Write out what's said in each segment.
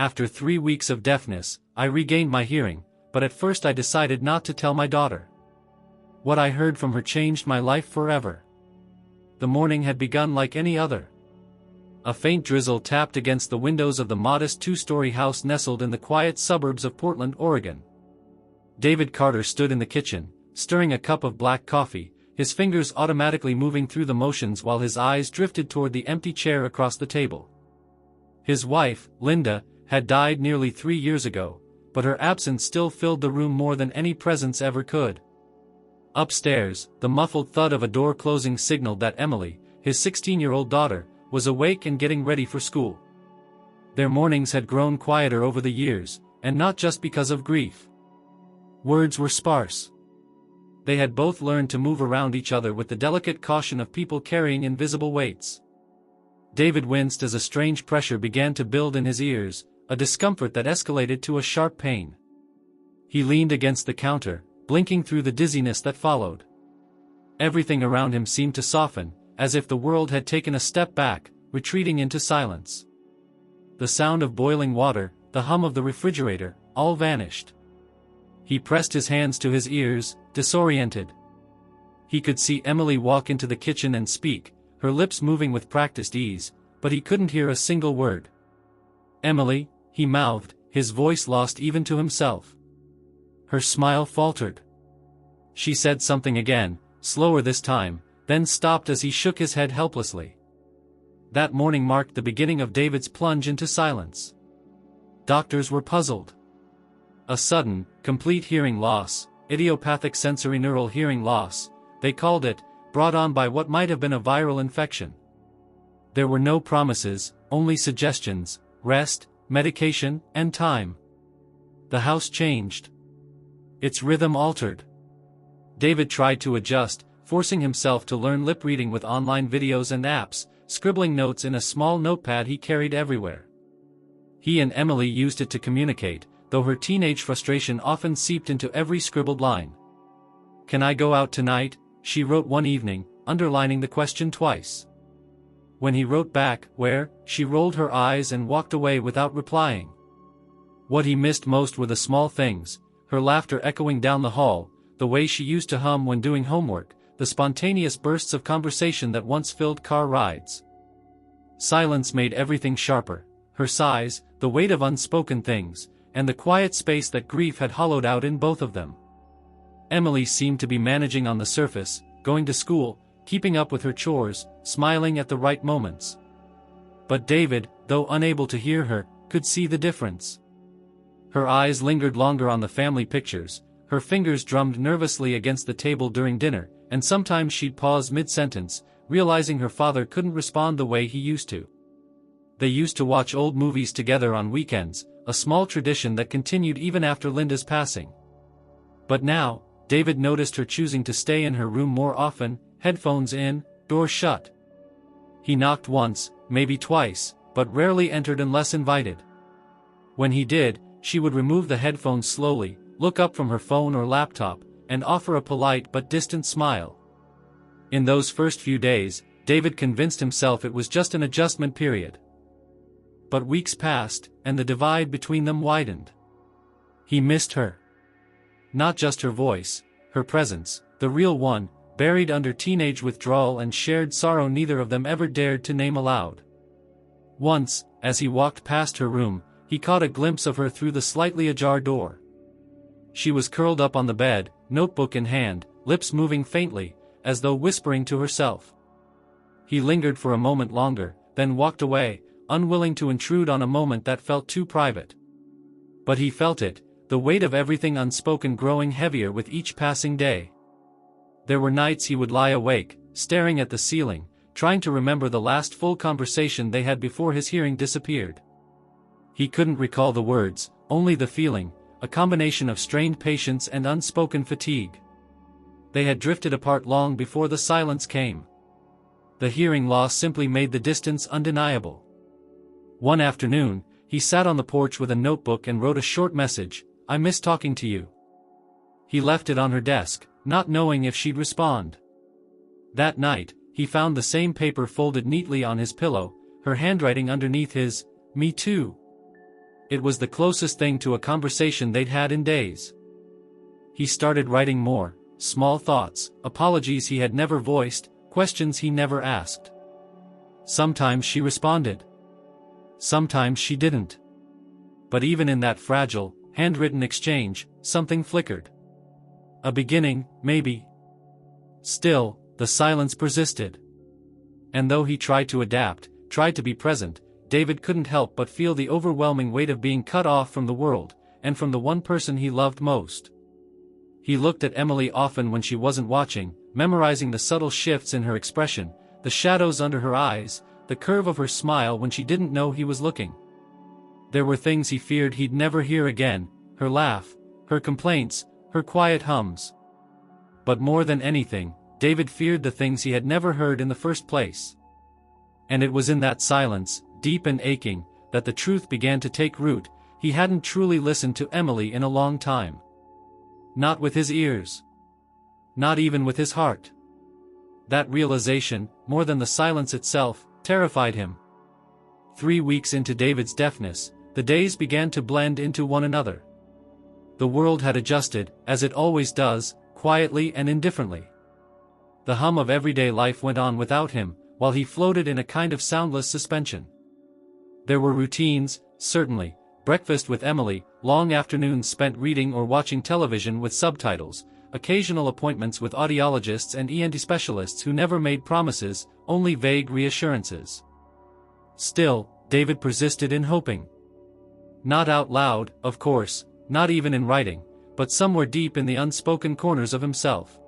After 3 weeks of deafness, I regained my hearing, but at first I decided not to tell my daughter. What I heard from her changed my life forever. The morning had begun like any other. A faint drizzle tapped against the windows of the modest 2-story house nestled in the quiet suburbs of Portland, Oregon. David Carter stood in the kitchen, stirring a cup of black coffee, his fingers automatically moving through the motions while his eyes drifted toward the empty chair across the table. His wife, Linda, had died nearly 3 years ago, but her absence still filled the room more than any presence ever could. Upstairs, the muffled thud of a door closing signaled that Emily, his 16-year-old daughter, was awake and getting ready for school. Their mornings had grown quieter over the years, and not just because of grief. Words were sparse. They had both learned to move around each other with the delicate caution of people carrying invisible weights. David winced as a strange pressure began to build in his ears, a discomfort that escalated to a sharp pain. He leaned against the counter, blinking through the dizziness that followed. Everything around him seemed to soften, as if the world had taken a step back, retreating into silence. The sound of boiling water, the hum of the refrigerator, all vanished. He pressed his hands to his ears, disoriented. He could see Emily walk into the kitchen and speak, her lips moving with practiced ease, but he couldn't hear a single word. "Emily," he mouthed, his voice lost even to himself. Her smile faltered. She said something again, slower this time, then stopped as he shook his head helplessly. That morning marked the beginning of David's plunge into silence. Doctors were puzzled. A sudden, complete hearing loss, idiopathic sensorineural hearing loss, they called it, brought on by what might have been a viral infection. There were no promises, only suggestions, rest, medication, and time. The house changed. Its rhythm altered. David tried to adjust, forcing himself to learn lip reading with online videos and apps, scribbling notes in a small notepad he carried everywhere. He and Emily used it to communicate, though her teenage frustration often seeped into every scribbled line. "Can I go out tonight?" she wrote one evening, underlining the question twice. When he wrote back, "Where?" she rolled her eyes and walked away without replying. What he missed most were the small things, her laughter echoing down the hall, the way she used to hum when doing homework, the spontaneous bursts of conversation that once filled car rides. Silence made everything sharper, her sighs, the weight of unspoken things, and the quiet space that grief had hollowed out in both of them. Emily seemed to be managing on the surface, going to school, keeping up with her chores, smiling at the right moments. But David, though unable to hear her, could see the difference. Her eyes lingered longer on the family pictures, her fingers drummed nervously against the table during dinner, and sometimes she'd pause mid-sentence, realizing her father couldn't respond the way he used to. They used to watch old movies together on weekends, a small tradition that continued even after Linda's passing. But now, David noticed her choosing to stay in her room more often, headphones in, door shut. He knocked once, maybe twice, but rarely entered unless invited. When he did, she would remove the headphones slowly, look up from her phone or laptop, and offer a polite but distant smile. In those first few days, David convinced himself it was just an adjustment period. But weeks passed, and the divide between them widened. He missed her. Not just her voice, her presence, the real one, buried under teenage withdrawal and shared sorrow neither of them ever dared to name aloud. Once, as he walked past her room, he caught a glimpse of her through the slightly ajar door. She was curled up on the bed, notebook in hand, lips moving faintly, as though whispering to herself. He lingered for a moment longer, then walked away, unwilling to intrude on a moment that felt too private. But he felt it, the weight of everything unspoken growing heavier with each passing day. There were nights he would lie awake, staring at the ceiling, trying to remember the last full conversation they had before his hearing disappeared. He couldn't recall the words, only the feeling, a combination of strained patience and unspoken fatigue. They had drifted apart long before the silence came. The hearing loss simply made the distance undeniable. One afternoon, he sat on the porch with a notebook and wrote a short message, "I miss talking to you." He left it on her desk, not knowing if she'd respond. That night, he found the same paper folded neatly on his pillow, her handwriting underneath his, "Me too." It was the closest thing to a conversation they'd had in days. He started writing more, small thoughts, apologies he had never voiced, questions he never asked. Sometimes she responded. Sometimes she didn't. But even in that fragile, handwritten exchange, something flickered. A beginning, maybe. Still, the silence persisted. And though he tried to adapt, tried to be present, David couldn't help but feel the overwhelming weight of being cut off from the world, and from the one person he loved most. He looked at Emily often when she wasn't watching, memorizing the subtle shifts in her expression, the shadows under her eyes, the curve of her smile when she didn't know he was looking. There were things he feared he'd never hear again, her laugh, her complaints, her quiet hums. But more than anything, David feared the things he had never heard in the first place. And it was in that silence, deep and aching, that the truth began to take root. He hadn't truly listened to Emily in a long time. Not with his ears. Not even with his heart. That realization, more than the silence itself, terrified him. 3 weeks into David's deafness, the days began to blend into one another. The world had adjusted, as it always does, quietly and indifferently. The hum of everyday life went on without him, while he floated in a kind of soundless suspension. There were routines, certainly, breakfast with Emily, long afternoons spent reading or watching television with subtitles, occasional appointments with audiologists and ENT specialists who never made promises, only vague reassurances. Still, David persisted in hoping. Not out loud, of course, not even in writing, but somewhere deep in the unspoken corners of himself.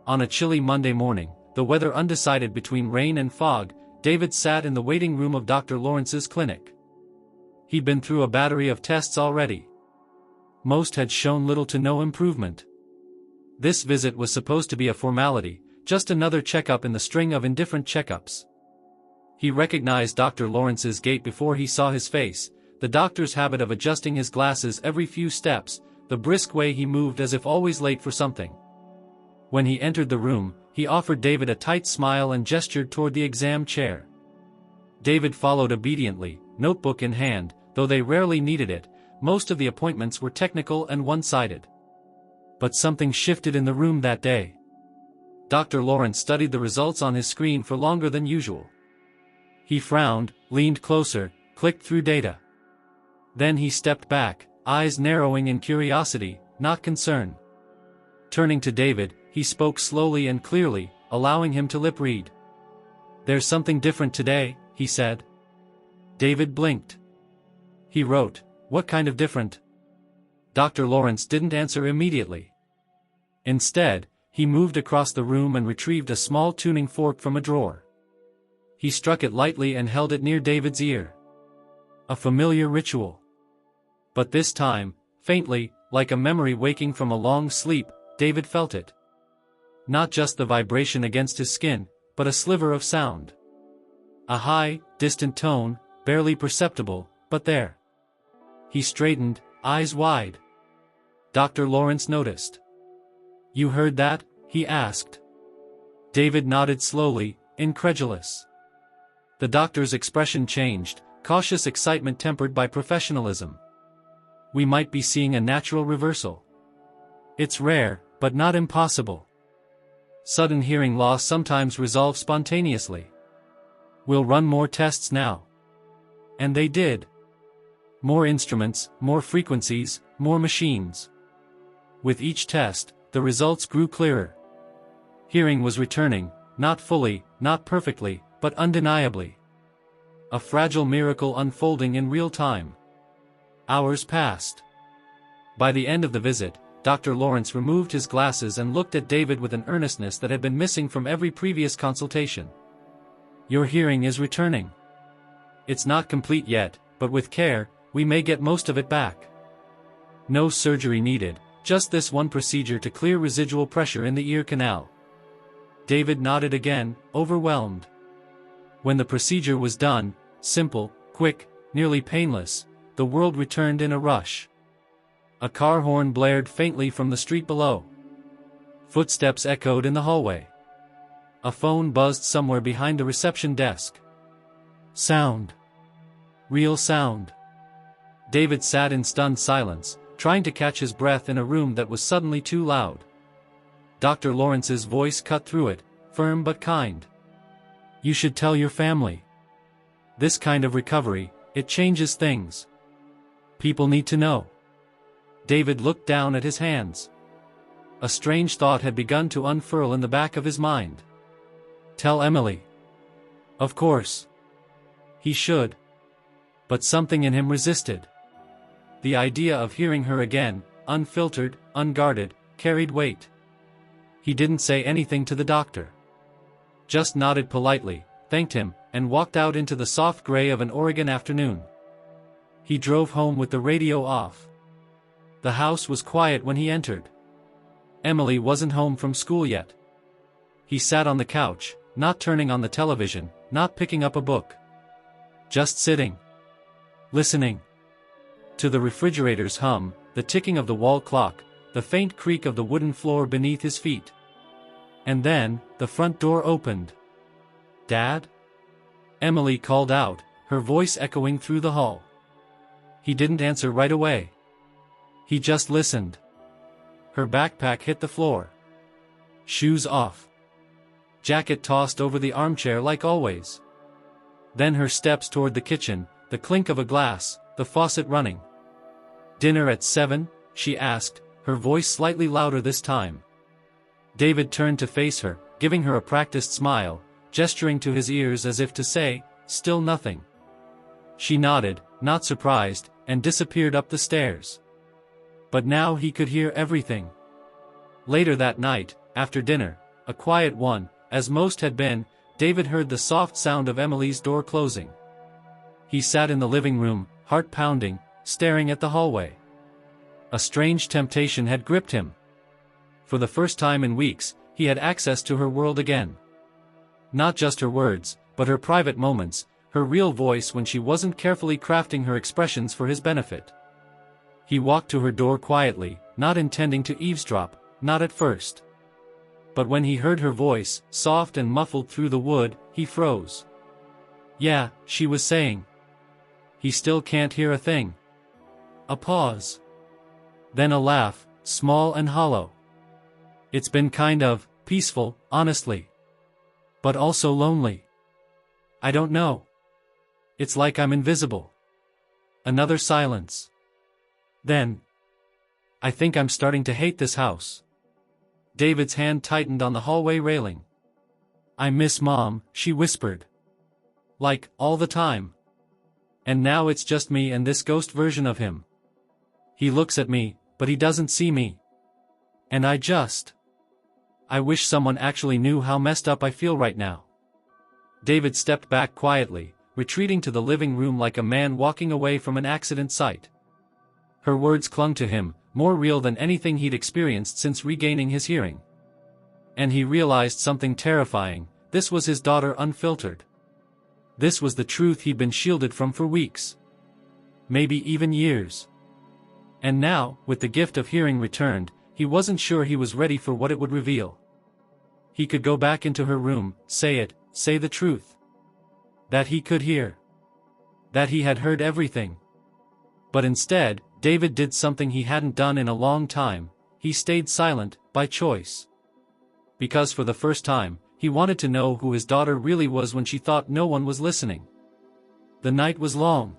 On a chilly Monday morning, the weather undecided between rain and fog, David sat in the waiting room of Dr. Lawrence's clinic. He'd been through a battery of tests already. Most had shown little to no improvement. This visit was supposed to be a formality, just another checkup in the string of indifferent checkups. He recognized Dr. Lawrence's gait before he saw his face, the doctor's habit of adjusting his glasses every few steps, the brisk way he moved as if always late for something. When he entered the room, he offered David a tight smile and gestured toward the exam chair. David followed obediently, notebook in hand, though they rarely needed it. Most of the appointments were technical and one-sided. But something shifted in the room that day. Dr. Lawrence studied the results on his screen for longer than usual. He frowned, leaned closer, clicked through data. Then he stepped back, eyes narrowing in curiosity, not concern. Turning to David, he spoke slowly and clearly, allowing him to lip read. "There's something different today," he said. David blinked. He wrote, "What kind of different?" Dr. Lawrence didn't answer immediately. Instead, he moved across the room and retrieved a small tuning fork from a drawer. He struck it lightly and held it near David's ear. A familiar ritual. But this time, faintly, like a memory waking from a long sleep, David felt it. Not just the vibration against his skin, but a sliver of sound. A high, distant tone, barely perceptible, but there. He straightened, eyes wide. Dr. Lawrence noticed. "You heard that?" he asked. David nodded slowly, incredulous. The doctor's expression changed, cautious excitement tempered by professionalism. "We might be seeing a natural reversal. It's rare, but not impossible. Sudden hearing loss sometimes resolves spontaneously. We'll run more tests now." And they did. More instruments, more frequencies, more machines. With each test, the results grew clearer. Hearing was returning, not fully, not perfectly, but undeniably. A fragile miracle unfolding in real time. Hours passed. By the end of the visit, Dr. Lawrence removed his glasses and looked at David with an earnestness that had been missing from every previous consultation. "Your hearing is returning. It's not complete yet, but with care, we may get most of it back. No surgery needed, just this one procedure to clear residual pressure in the ear canal." David nodded again, overwhelmed. When the procedure was done, simple, quick, nearly painless, the world returned in a rush. A car horn blared faintly from the street below. Footsteps echoed in the hallway. A phone buzzed somewhere behind the reception desk. Sound. Real sound. David sat in stunned silence, trying to catch his breath in a room that was suddenly too loud. Dr. Lawrence's voice cut through it, firm but kind. "You should tell your family. This kind of recovery, it changes things. People need to know." David looked down at his hands. A strange thought had begun to unfurl in the back of his mind. Tell Emily. Of course. He should. But something in him resisted. The idea of hearing her again, unfiltered, unguarded, carried weight. He didn't say anything to the doctor. Just nodded politely, thanked him, and walked out into the soft gray of an Oregon afternoon. He drove home with the radio off. The house was quiet when he entered. Emily wasn't home from school yet. He sat on the couch, not turning on the television, not picking up a book. Just sitting. Listening. To the refrigerator's hum, the ticking of the wall clock, the faint creak of the wooden floor beneath his feet. And then, the front door opened. "Dad?" Emily called out, her voice echoing through the hall. He didn't answer right away. He just listened. Her backpack hit the floor. Shoes off. Jacket tossed over the armchair like always. Then her steps toward the kitchen, the clink of a glass, the faucet running. "Dinner at 7?" she asked, her voice slightly louder this time. David turned to face her, giving her a practiced smile, gesturing to his ears as if to say, "Still nothing." She nodded, not surprised, and disappeared up the stairs. But now he could hear everything. Later that night, after dinner, a quiet one, as most had been, David heard the soft sound of Emily's door closing. He sat in the living room, heart pounding, staring at the hallway. A strange temptation had gripped him. For the first time in weeks, he had access to her world again. Not just her words, but her private moments, her real voice when she wasn't carefully crafting her expressions for his benefit. He walked to her door quietly, not intending to eavesdrop, not at first. But when he heard her voice, soft and muffled through the wood, he froze. "Yeah," she was saying. "He still can't hear a thing." A pause. Then a laugh, small and hollow. "It's been kind of peaceful, honestly. But also lonely. I don't know. It's like I'm invisible." Another silence. Then, "I think I'm starting to hate this house." David's hand tightened on the hallway railing. "I miss Mom," she whispered. "Like, all the time. And now it's just me and this ghost version of him. He looks at me, but he doesn't see me. And I wish someone actually knew how messed up I feel right now." David stepped back quietly, retreating to the living room like a man walking away from an accident site. Her words clung to him, more real than anything he'd experienced since regaining his hearing. And he realized something terrifying: this was his daughter unfiltered. This was the truth he'd been shielded from for weeks. Maybe even years. And now, with the gift of hearing returned, he wasn't sure he was ready for what it would reveal. He could go back into her room, say the truth. That he could hear. That he had heard everything. But instead, David did something he hadn't done in a long time: he stayed silent, by choice. Because for the first time, he wanted to know who his daughter really was when she thought no one was listening. The night was long.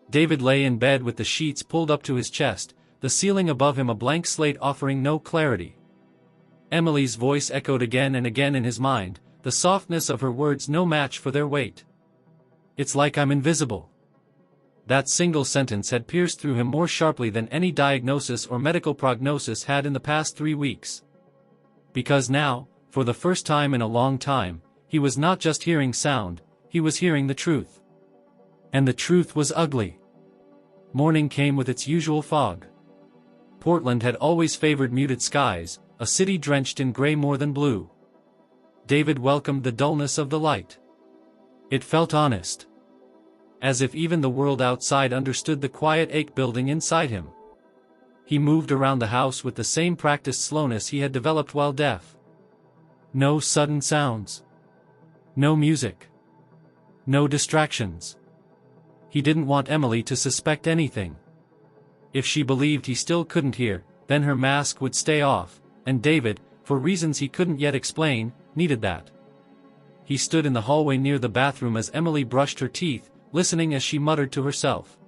David lay in bed with the sheets pulled up to his chest, the ceiling above him a blank slate offering no clarity. Emily's voice echoed again and again in his mind, the softness of her words no match for their weight. "It's like I'm invisible." That single sentence had pierced through him more sharply than any diagnosis or medical prognosis had in the past 3 weeks. Because now, for the first time in a long time, he was not just hearing sound, he was hearing the truth. And the truth was ugly. Morning came with its usual fog. Portland had always favored muted skies, a city drenched in gray more than blue. David welcomed the dullness of the light. It felt honest. As if even the world outside understood the quiet ache building inside him. He moved around the house with the same practiced slowness he had developed while deaf. No sudden sounds. No music. No distractions. He didn't want Emily to suspect anything. If she believed he still couldn't hear, then her mask would stay off, and David, for reasons he couldn't yet explain, needed that. He stood in the hallway near the bathroom as Emily brushed her teeth, listening as she muttered to herself.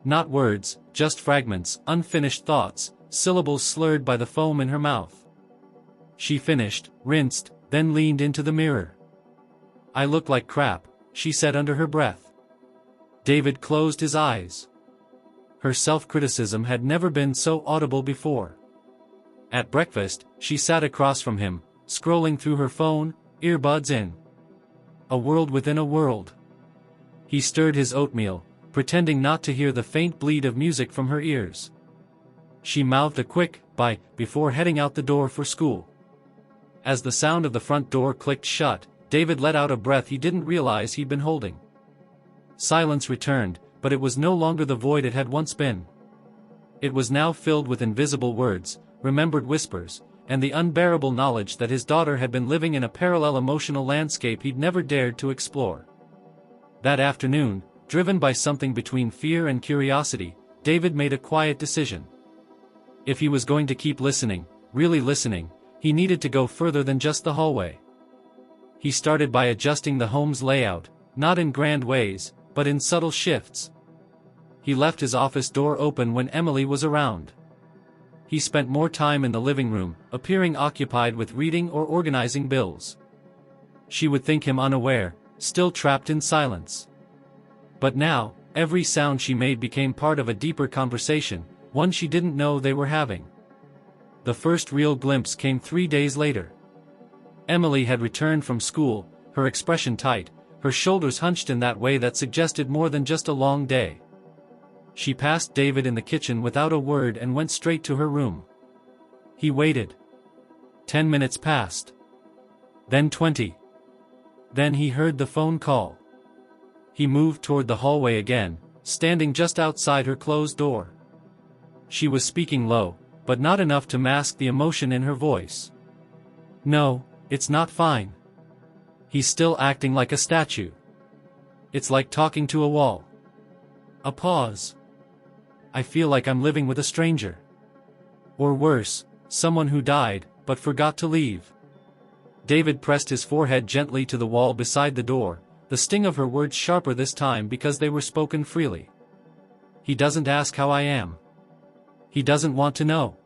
Not words, just fragments, unfinished thoughts, syllables slurred by the foam in her mouth. She finished, rinsed, then leaned into the mirror. "I look like crap," she said under her breath. David closed his eyes. Her self-criticism had never been so audible before. At breakfast, she sat across from him, scrolling through her phone, earbuds in. A world within a world. He stirred his oatmeal, pretending not to hear the faint bleat of music from her ears. She mouthed a quick "bye" before heading out the door for school. As the sound of the front door clicked shut, David let out a breath he didn't realize he'd been holding. Silence returned, but it was no longer the void it had once been. It was now filled with invisible words, remembered whispers, and the unbearable knowledge that his daughter had been living in a parallel emotional landscape he'd never dared to explore. That afternoon, driven by something between fear and curiosity, David made a quiet decision. If he was going to keep listening, really listening, he needed to go further than just the hallway. He started by adjusting the home's layout, not in grand ways, but in subtle shifts. He left his office door open when Emily was around. He spent more time in the living room, appearing occupied with reading or organizing bills. She would think him unaware, still trapped in silence. But now, every sound she made became part of a deeper conversation, one she didn't know they were having. The first real glimpse came 3 days later. Emily had returned from school, her expression tight, her shoulders hunched in that way that suggested more than just a long day. She passed David in the kitchen without a word and went straight to her room. He waited. 10 minutes passed. Then 20. Then he heard the phone call. He moved toward the hallway again, standing just outside her closed door. She was speaking low, but not enough to mask the emotion in her voice. "No, it's not fine." He's still acting like a statue. It's like talking to a wall. A pause. "I feel like I'm living with a stranger. Or worse, someone who died, but forgot to leave." David pressed his forehead gently to the wall beside the door, the sting of her words sharper this time because they were spoken freely. "He doesn't ask how I am. He doesn't want to know.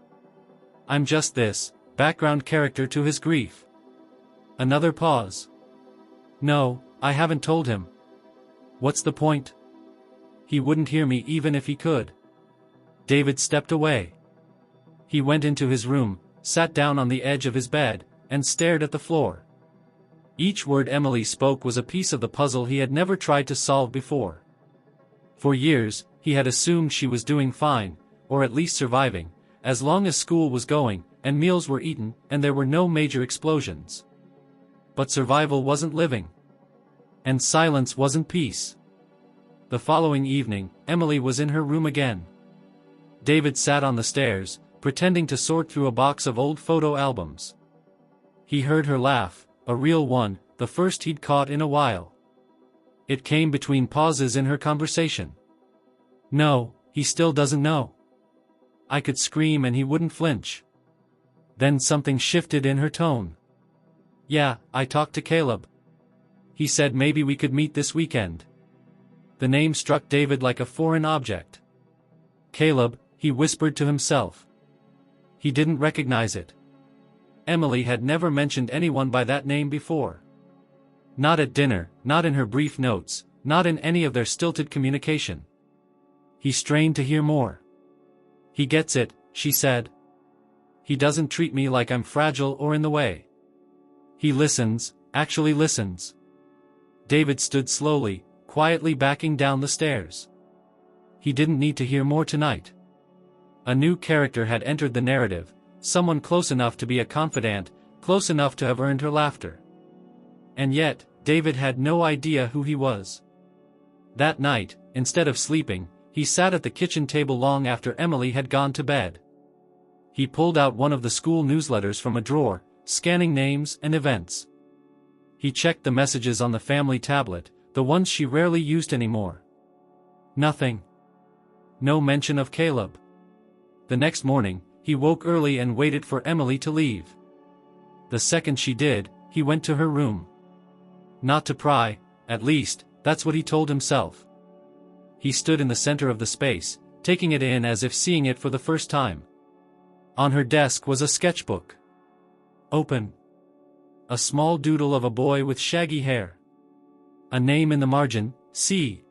I'm just this, background character to his grief." Another pause. "No, I haven't told him. What's the point? He wouldn't hear me even if he could." David stepped away. He went into his room, sat down on the edge of his bed, and stared at the floor. Each word Emily spoke was a piece of the puzzle he had never tried to solve before. For years, he had assumed she was doing fine, or at least surviving, as long as school was going, and meals were eaten, and there were no major explosions. But survival wasn't living. And silence wasn't peace. The following evening, Emily was in her room again. David sat on the stairs, pretending to sort through a box of old photo albums. He heard her laugh, a real one, the first he'd caught in a while. It came between pauses in her conversation. "No, he still doesn't know." I could scream and he wouldn't flinch. Then something shifted in her tone. "Yeah, I talked to Caleb. He said maybe we could meet this weekend." The name struck David like a foreign object. Caleb, he whispered to himself. He didn't recognize it. Emily had never mentioned anyone by that name before. Not at dinner, not in her brief notes, not in any of their stilted communication. He strained to hear more. "He gets it," she said. "He doesn't treat me like I'm fragile or in the way. He listens, actually listens." David stood slowly, quietly backing down the stairs. He didn't need to hear more tonight. A new character had entered the narrative, someone close enough to be a confidant, close enough to have earned her laughter. And yet, David had no idea who he was. That night, instead of sleeping, he sat at the kitchen table long after Emily had gone to bed. He pulled out one of the school newsletters from a drawer, scanning names and events. He checked the messages on the family tablet, the ones she rarely used anymore. Nothing. No mention of Caleb. The next morning, he woke early and waited for Emily to leave. The second she did, he went to her room. Not to pry, at least, that's what he told himself. He stood in the center of the space, taking it in as if seeing it for the first time. On her desk was a sketchbook. Open. A small doodle of a boy with shaggy hair. A name in the margin, C.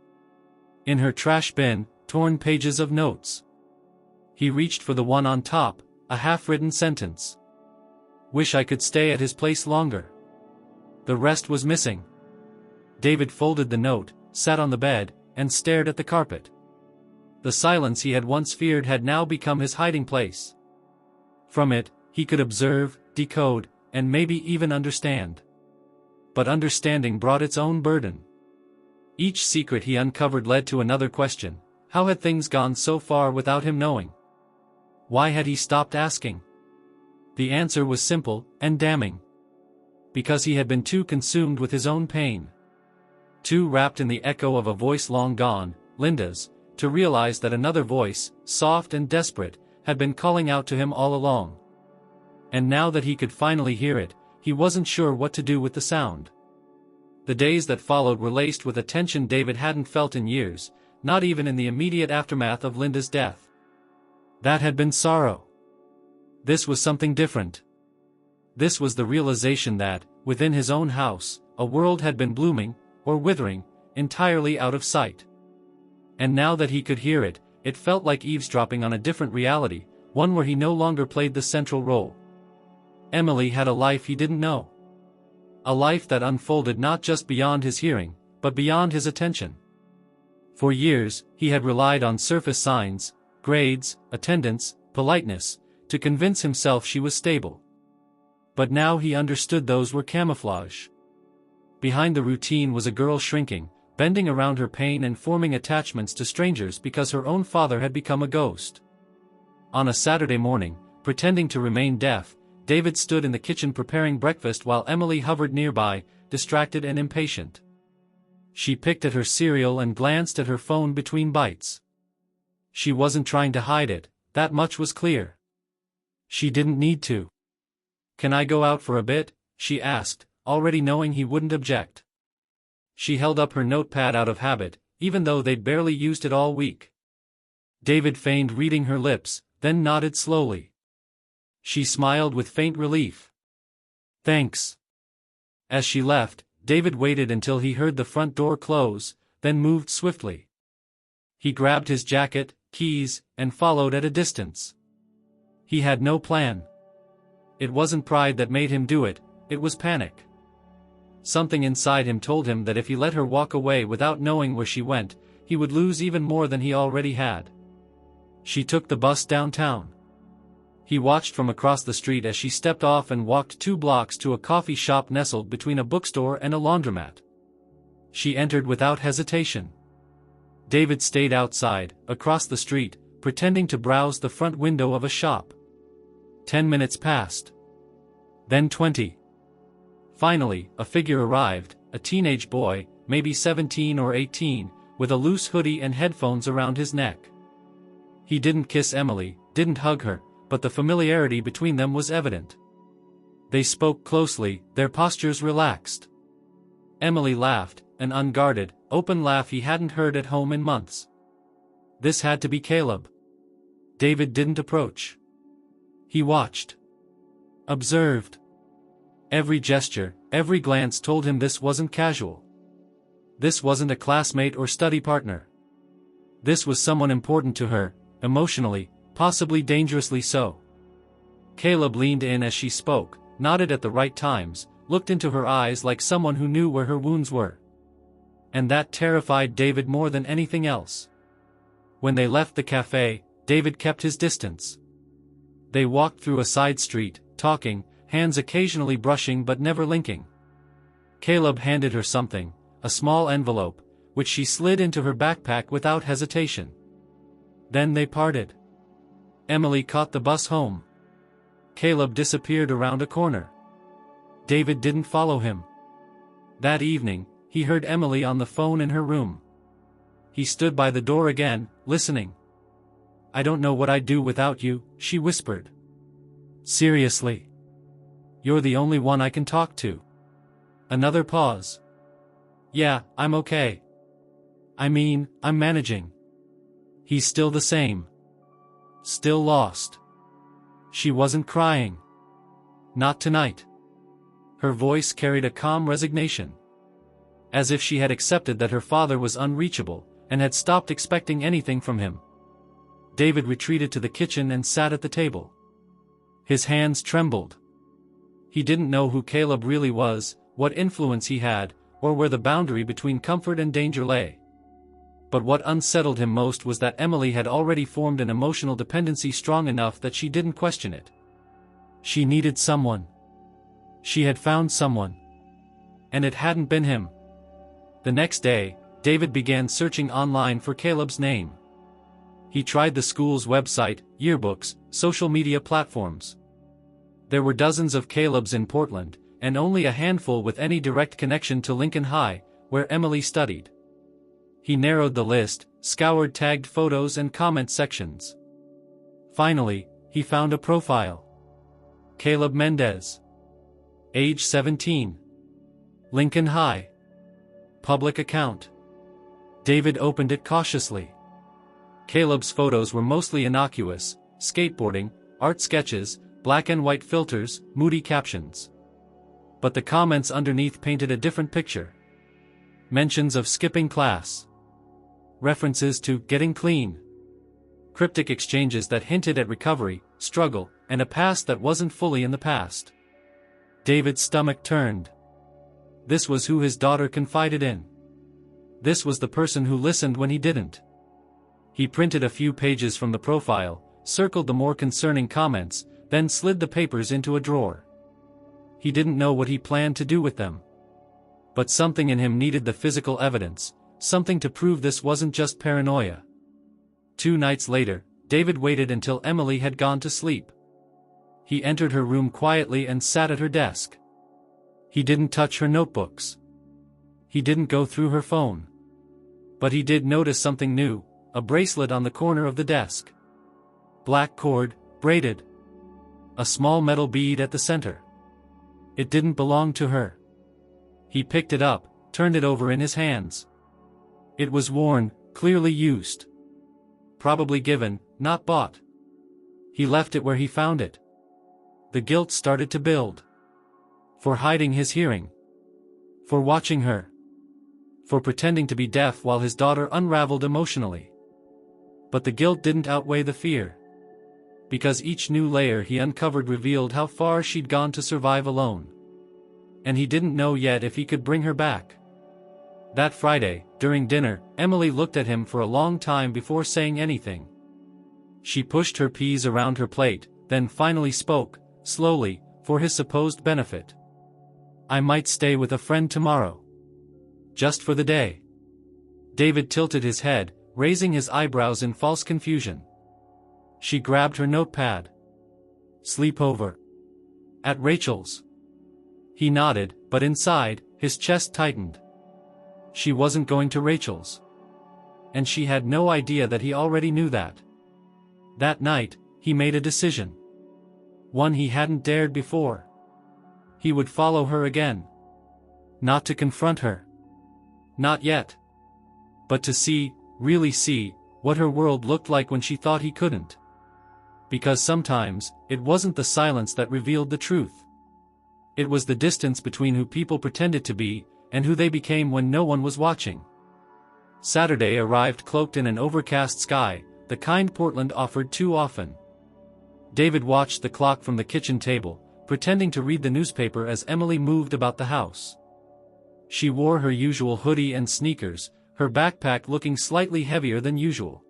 In her trash bin, torn pages of notes. He reached for the one on top, a half-written sentence. Wish I could stay at his place longer. The rest was missing. David folded the note, sat on the bed, and stared at the carpet. The silence he had once feared had now become his hiding place. From it, he could observe, decode, and maybe even understand. But understanding brought its own burden. Each secret he uncovered led to another question: how had things gone so far without him knowing? Why had he stopped asking? The answer was simple and damning. Because he had been too consumed with his own pain. Too wrapped in the echo of a voice long gone, Linda's, to realize that another voice, soft and desperate, had been calling out to him all along. And now that he could finally hear it, he wasn't sure what to do with the sound. The days that followed were laced with a tension David hadn't felt in years, not even in the immediate aftermath of Linda's death. That had been sorrow. This was something different. This was the realization that, within his own house, a world had been blooming, or withering, entirely out of sight. And now that he could hear it, it felt like eavesdropping on a different reality, one where he no longer played the central role. Emily had a life he didn't know. A life that unfolded not just beyond his hearing, but beyond his attention. For years, he had relied on surface signs, grades, attendance, politeness, to convince himself she was stable. But now he understood those were camouflage. Behind the routine was a girl shrinking, bending around her pain and forming attachments to strangers because her own father had become a ghost. On a Saturday morning, pretending to remain deaf, David stood in the kitchen preparing breakfast while Emily hovered nearby, distracted and impatient. She picked at her cereal and glanced at her phone between bites. She wasn't trying to hide it, that much was clear. She didn't need to. "Can I go out for a bit?" she asked, already knowing he wouldn't object. She held up her notepad out of habit, even though they'd barely used it all week. David feigned reading her lips, then nodded slowly. She smiled with faint relief. "Thanks." As she left, David waited until he heard the front door close, then moved swiftly. He grabbed his jacket, keys, and followed at a distance. He had no plan. It wasn't pride that made him do it, it was panic. Something inside him told him that if he let her walk away without knowing where she went, he would lose even more than he already had. She took the bus downtown. He watched from across the street as she stepped off and walked 2 blocks to a coffee shop nestled between a bookstore and a laundromat. She entered without hesitation. David stayed outside, across the street, pretending to browse the front window of a shop. 10 minutes passed. Then 20. Finally, a figure arrived, a teenage boy, maybe 17 or 18, with a loose hoodie and headphones around his neck. He didn't kiss Emily, didn't hug her, but the familiarity between them was evident. They spoke closely, their postures relaxed. Emily laughed, an unguarded, open laugh he hadn't heard at home in months. This had to be Caleb. David didn't approach. He watched. Observed. Every gesture, every glance told him this wasn't casual. This wasn't a classmate or study partner. This was someone important to her, emotionally, possibly dangerously so. Caleb leaned in as she spoke, nodded at the right times, looked into her eyes like someone who knew where her wounds were. And that terrified David more than anything else. When they left the cafe, David kept his distance. They walked through a side street, talking, hands occasionally brushing but never linking. Caleb handed her something, a small envelope, which she slid into her backpack without hesitation. Then they parted. Emily caught the bus home. Caleb disappeared around a corner. David didn't follow him. That evening, he heard Emily on the phone in her room. he stood by the door again, listening. "I don't know what I'd do without you," she whispered. "Seriously? You're the only one I can talk to." Another pause. "Yeah, I'm okay. I mean, I'm managing." He's still the same. Still lost. She wasn't crying. Not tonight. Her voice carried a calm resignation. As if she had accepted that her father was unreachable, and had stopped expecting anything from him. David retreated to the kitchen and sat at the table. His hands trembled. He didn't know who Caleb really was, what influence he had, or where the boundary between comfort and danger lay. But what unsettled him most was that Emily had already formed an emotional dependency strong enough that she didn't question it. She needed someone. She had found someone. And it hadn't been him. The next day, David began searching online for Caleb's name. He tried the school's website, yearbooks, social media platforms. There were dozens of Calebs in Portland, and only a handful with any direct connection to Lincoln High, where Emily studied. He narrowed the list, scoured tagged photos and comment sections. Finally, he found a profile. Caleb Mendez. Age 17. Lincoln High. Public account. David opened it cautiously. Caleb's photos were mostly innocuous: skateboarding, art sketches, black and white filters, moody captions. But the comments underneath painted a different picture. Mentions of skipping class. References to getting clean. Cryptic exchanges that hinted at recovery, struggle, and a past that wasn't fully in the past. David's stomach turned. This was who his daughter confided in. This was the person who listened when he didn't. He printed a few pages from the profile, circled the more concerning comments, then slid the papers into a drawer. He didn't know what he planned to do with them. But something in him needed the physical evidence, something to prove this wasn't just paranoia. 2 nights later, David waited until Emily had gone to sleep. He entered her room quietly and sat at her desk. He didn't touch her notebooks. He didn't go through her phone. But he did notice something new: a bracelet on the corner of the desk. Black cord, braided. A small metal bead at the center. It didn't belong to her. He picked it up, turned it over in his hands. It was worn, clearly used. Probably given, not bought. He left it where he found it. The guilt started to build. For hiding his hearing. For watching her. For pretending to be deaf while his daughter unraveled emotionally. But the guilt didn't outweigh the fear. Because each new layer he uncovered revealed how far she'd gone to survive alone. And he didn't know yet if he could bring her back. That Friday, during dinner, Emily looked at him for a long time before saying anything. She pushed her peas around her plate, then finally spoke, slowly, for his supposed benefit. "I might stay with a friend tomorrow. Just for the day." David tilted his head, raising his eyebrows in false confusion. She grabbed her notepad. "Sleepover. At Rachel's." He nodded, but inside, his chest tightened. She wasn't going to Rachel's. And she had no idea that he already knew that. That night, he made a decision. One he hadn't dared before. He would follow her again. Not to confront her. Not yet. But to see, really see, what her world looked like when she thought he couldn't. Because sometimes, it wasn't the silence that revealed the truth. It was the distance between who people pretended to be, and who they became when no one was watching. Saturday arrived cloaked in an overcast sky, the kind Portland offered too often. David watched the clock from the kitchen table, pretending to read the newspaper as Emily moved about the house. She wore her usual hoodie and sneakers, her backpack looking slightly heavier than usual.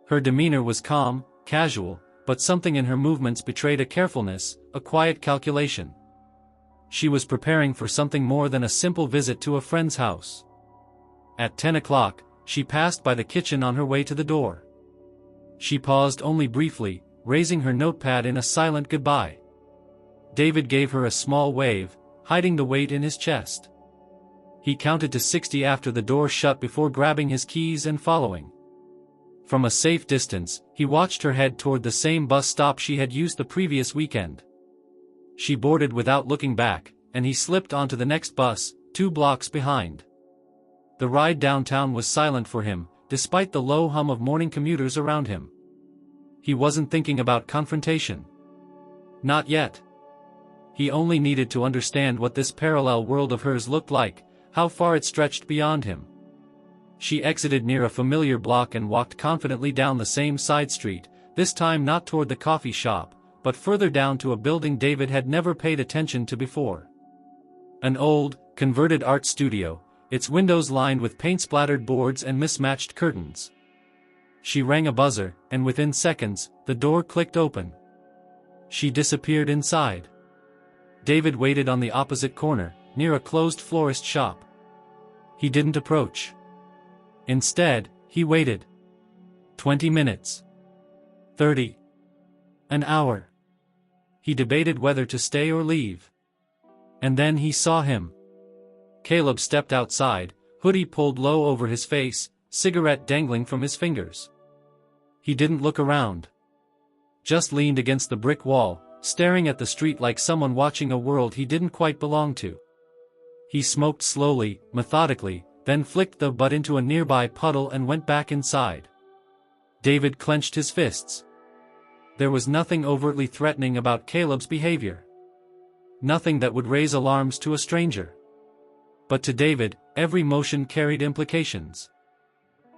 Her demeanor was calm, casual, but something in her movements betrayed a carefulness, a quiet calculation. She was preparing for something more than a simple visit to a friend's house. At 10 o'clock, she passed by the kitchen on her way to the door. She paused only briefly, raising her notepad in a silent goodbye. David gave her a small wave, hiding the weight in his chest. He counted to 60 after the door shut before grabbing his keys and following. From a safe distance, he watched her head toward the same bus stop she had used the previous weekend. She boarded without looking back, and he slipped onto the next bus, 2 blocks behind. The ride downtown was silent for him, despite the low hum of morning commuters around him. He wasn't thinking about confrontation. Not yet. He only needed to understand what this parallel world of hers looked like, how far it stretched beyond him. She exited near a familiar block and walked confidently down the same side street, this time not toward the coffee shop, but further down to a building David had never paid attention to before. An old, converted art studio, its windows lined with paint-splattered boards and mismatched curtains. She rang a buzzer, and within seconds, the door clicked open. She disappeared inside. David waited on the opposite corner, near a closed florist shop. He didn't approach. Instead, he waited. 20 minutes. 30. An hour. He debated whether to stay or leave. And then he saw him. Caleb stepped outside, hoodie pulled low over his face, cigarette dangling from his fingers. He didn't look around. Just leaned against the brick wall, staring at the street like someone watching a world he didn't quite belong to. He smoked slowly, methodically, then flicked the butt into a nearby puddle and went back inside. David clenched his fists. There was nothing overtly threatening about Caleb's behavior. Nothing that would raise alarms to a stranger. But to David, every motion carried implications.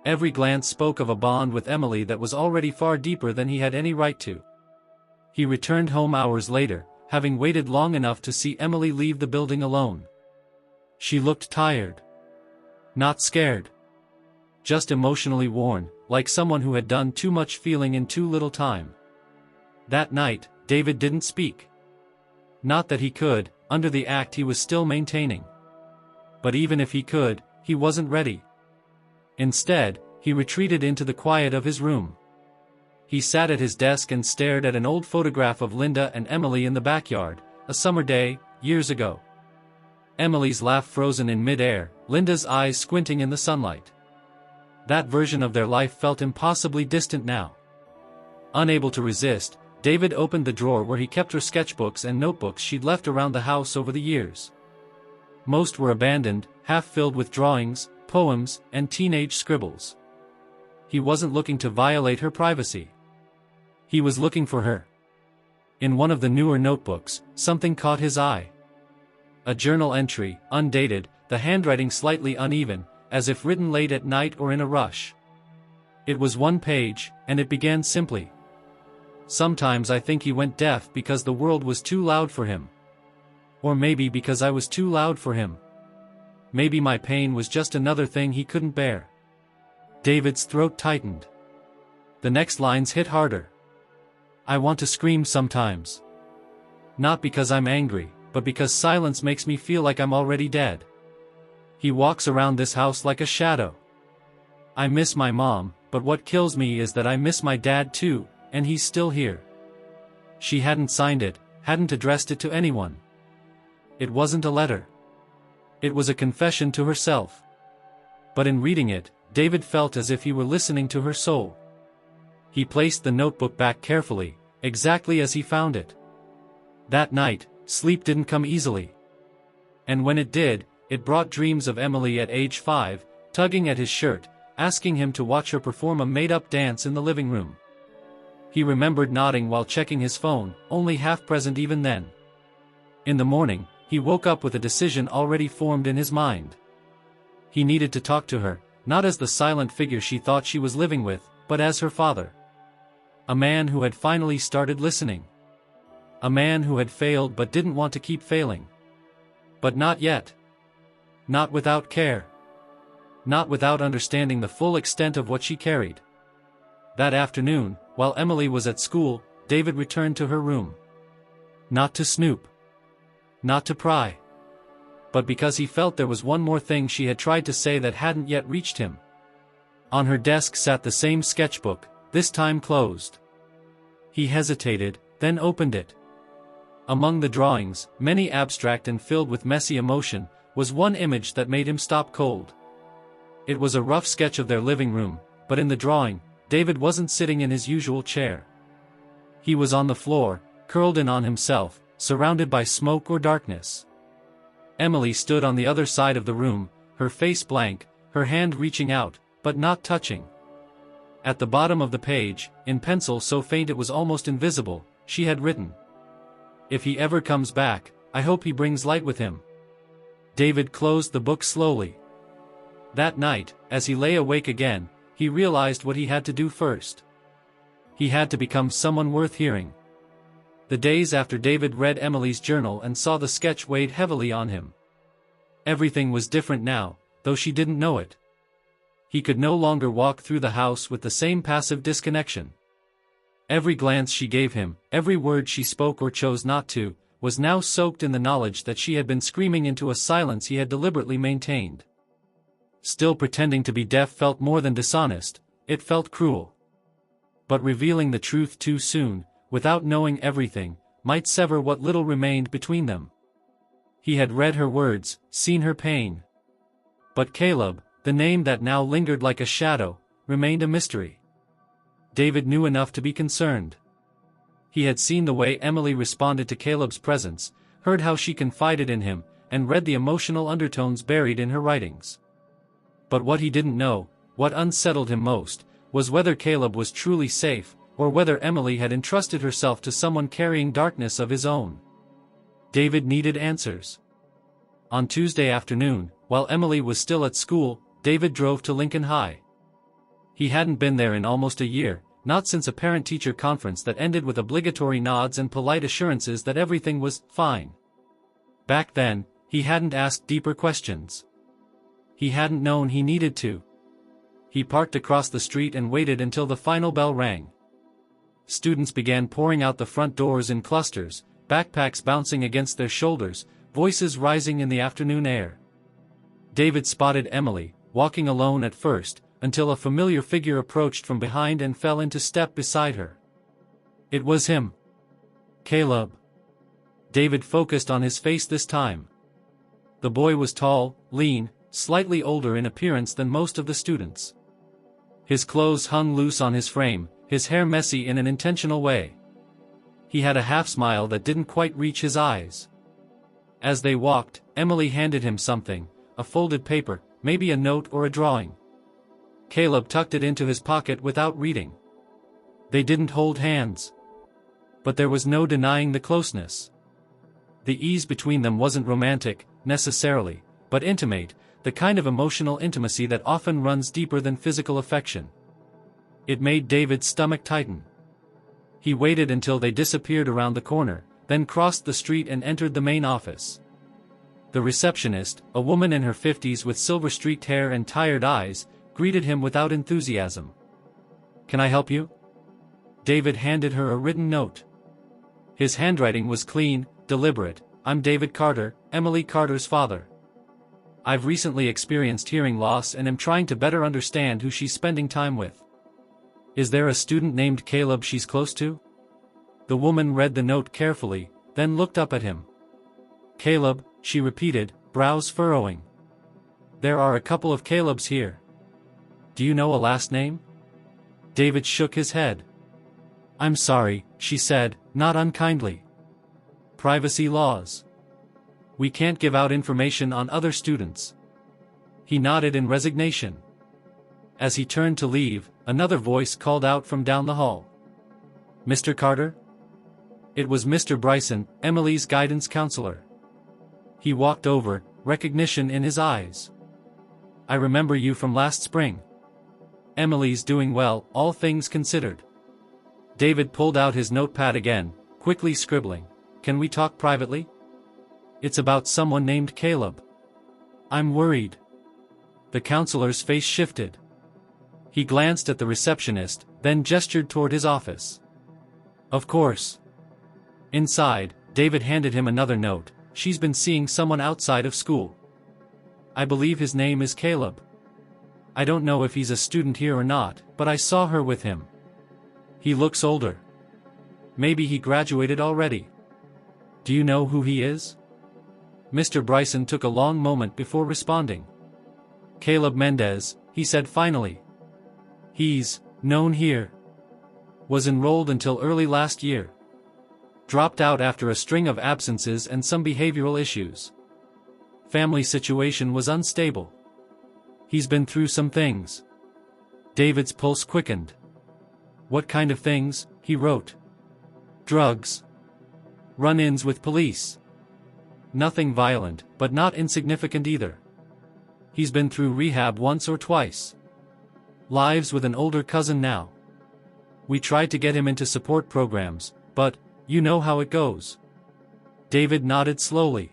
Every glance spoke of a bond with Emily that was already far deeper than he had any right to. He returned home hours later, having waited long enough to see Emily leave the building alone. She looked tired. Not scared. Just emotionally worn, like someone who had done too much feeling in too little time. That night, David didn't speak. Not that he could, under the act he was still maintaining. But even if he could, he wasn't ready. Instead, he retreated into the quiet of his room. He sat at his desk and stared at an old photograph of Linda and Emily in the backyard, a summer day, years ago. Emily's laugh frozen in mid-air, Linda's eyes squinting in the sunlight. That version of their life felt impossibly distant now. Unable to resist, David opened the drawer where he kept her sketchbooks and notebooks she'd left around the house over the years. Most were abandoned, half filled with drawings, poems, and teenage scribbles. He wasn't looking to violate her privacy. He was looking for her. In one of the newer notebooks, something caught his eye. A journal entry, undated, the handwriting slightly uneven, as if written late at night or in a rush. It was 1 page, and it began simply. Sometimes I think he went deaf because the world was too loud for him. Or maybe because I was too loud for him. Maybe my pain was just another thing he couldn't bear. David's throat tightened. The next lines hit harder. I want to scream sometimes. Not because I'm angry, but because silence makes me feel like I'm already dead. He walks around this house like a shadow. I miss my mom, but what kills me is that I miss my dad too, and he's still here. She hadn't signed it, hadn't addressed it to anyone. It wasn't a letter. It was a confession to herself. But in reading it, David felt as if he were listening to her soul. He placed the notebook back carefully, exactly as he found it. That night, sleep didn't come easily. And when it did, it brought dreams of Emily at age 5, tugging at his shirt, asking him to watch her perform a made-up dance in the living room. He remembered nodding while checking his phone, only half present even then. In the morning, he woke up with a decision already formed in his mind. He needed to talk to her, not as the silent figure she thought she was living with, but as her father. A man who had finally started listening. A man who had failed but didn't want to keep failing. But not yet. Not without care. Not without understanding the full extent of what she carried. That afternoon, while Emily was at school, David returned to her room. Not to snoop. Not to pry. But because he felt there was one more thing she had tried to say that hadn't yet reached him. On her desk sat the same sketchbook, this time closed. He hesitated, then opened it. Among the drawings, many abstract and filled with messy emotion, was one image that made him stop cold. It was a rough sketch of their living room, but in the drawing, David wasn't sitting in his usual chair. He was on the floor, curled in on himself, surrounded by smoke or darkness. Emily stood on the other side of the room, her face blank, her hand reaching out, but not touching. At the bottom of the page, in pencil so faint it was almost invisible, she had written, "If he ever comes back, I hope he brings light with him." David closed the book slowly. That night, as he lay awake again, he realized what he had to do first. He had to become someone worth hearing. The days after David read Emily's journal and saw the sketch weighed heavily on him. Everything was different now, though she didn't know it. He could no longer walk through the house with the same passive disconnection. Every glance she gave him, every word she spoke or chose not to, was now soaked in the knowledge that she had been screaming into a silence he had deliberately maintained. Still pretending to be deaf felt more than dishonest, it felt cruel. But revealing the truth too soon, without knowing everything, might sever what little remained between them. He had read her words, seen her pain. But Caleb, the name that now lingered like a shadow, remained a mystery. David knew enough to be concerned. He had seen the way Emily responded to Caleb's presence, heard how she confided in him, and read the emotional undertones buried in her writings. But what he didn't know, what unsettled him most, was whether Caleb was truly safe, or whether Emily had entrusted herself to someone carrying darkness of his own. David needed answers. On Tuesday afternoon, while Emily was still at school, David drove to Lincoln High. He hadn't been there in almost a year, not since a parent-teacher conference that ended with obligatory nods and polite assurances that everything was fine. Back then, he hadn't asked deeper questions. He hadn't known he needed to. He parked across the street and waited until the final bell rang. Students began pouring out the front doors in clusters, backpacks bouncing against their shoulders, voices rising in the afternoon air. David spotted Emily, walking alone at first, until a familiar figure approached from behind and fell into step beside her. It was him. Caleb. David focused on his face this time. The boy was tall, lean, slightly older in appearance than most of the students. His clothes hung loose on his frame, his hair messy in an intentional way. He had a half-smile that didn't quite reach his eyes. As they walked, Emily handed him something, a folded paper, maybe a note or a drawing. Caleb tucked it into his pocket without reading. They didn't hold hands. But there was no denying the closeness. The ease between them wasn't romantic, necessarily, but intimate, the kind of emotional intimacy that often runs deeper than physical affection. It made David's stomach tighten. He waited until they disappeared around the corner, then crossed the street and entered the main office. The receptionist, a woman in her 50s with silver-streaked hair and tired eyes, greeted him without enthusiasm. "Can I help you?" David handed her a written note. His handwriting was clean, deliberate. "I'm David Carter, Emily Carter's father. I've recently experienced hearing loss and am trying to better understand who she's spending time with. Is there a student named Caleb she's close to?" The woman read the note carefully, then looked up at him. "Caleb," she repeated, brows furrowing. "There are a couple of Calebs here. Do you know a last name?" David shook his head. "I'm sorry," she said, not unkindly. "Privacy laws. We can't give out information on other students." He nodded in resignation. As he turned to leave, another voice called out from down the hall. "Mr. Carter?" It was Mr. Bryson, Emily's guidance counselor. He walked over, recognition in his eyes. "I remember you from last spring. Emily's doing well, all things considered." David pulled out his notepad again, quickly scribbling. "Can we talk privately? It's about someone named Caleb. I'm worried." The counselor's face shifted. He glanced at the receptionist, then gestured toward his office. "Of course." Inside, David handed him another note. "She's been seeing someone outside of school. I believe his name is Caleb. I don't know if he's a student here or not, but I saw her with him. He looks older. Maybe he graduated already. Do you know who he is?" Mr. Bryson took a long moment before responding. Caleb Mendez, he said finally. He's known here. Was enrolled until early last year. Dropped out after a string of absences and some behavioral issues. Family situation was unstable. He's been through some things. David's pulse quickened. What kind of things? He wrote. Drugs. Run-ins with police. Nothing violent, but not insignificant either. He's been through rehab once or twice. Lives with an older cousin now. We tried to get him into support programs, but, you know how it goes. David nodded slowly.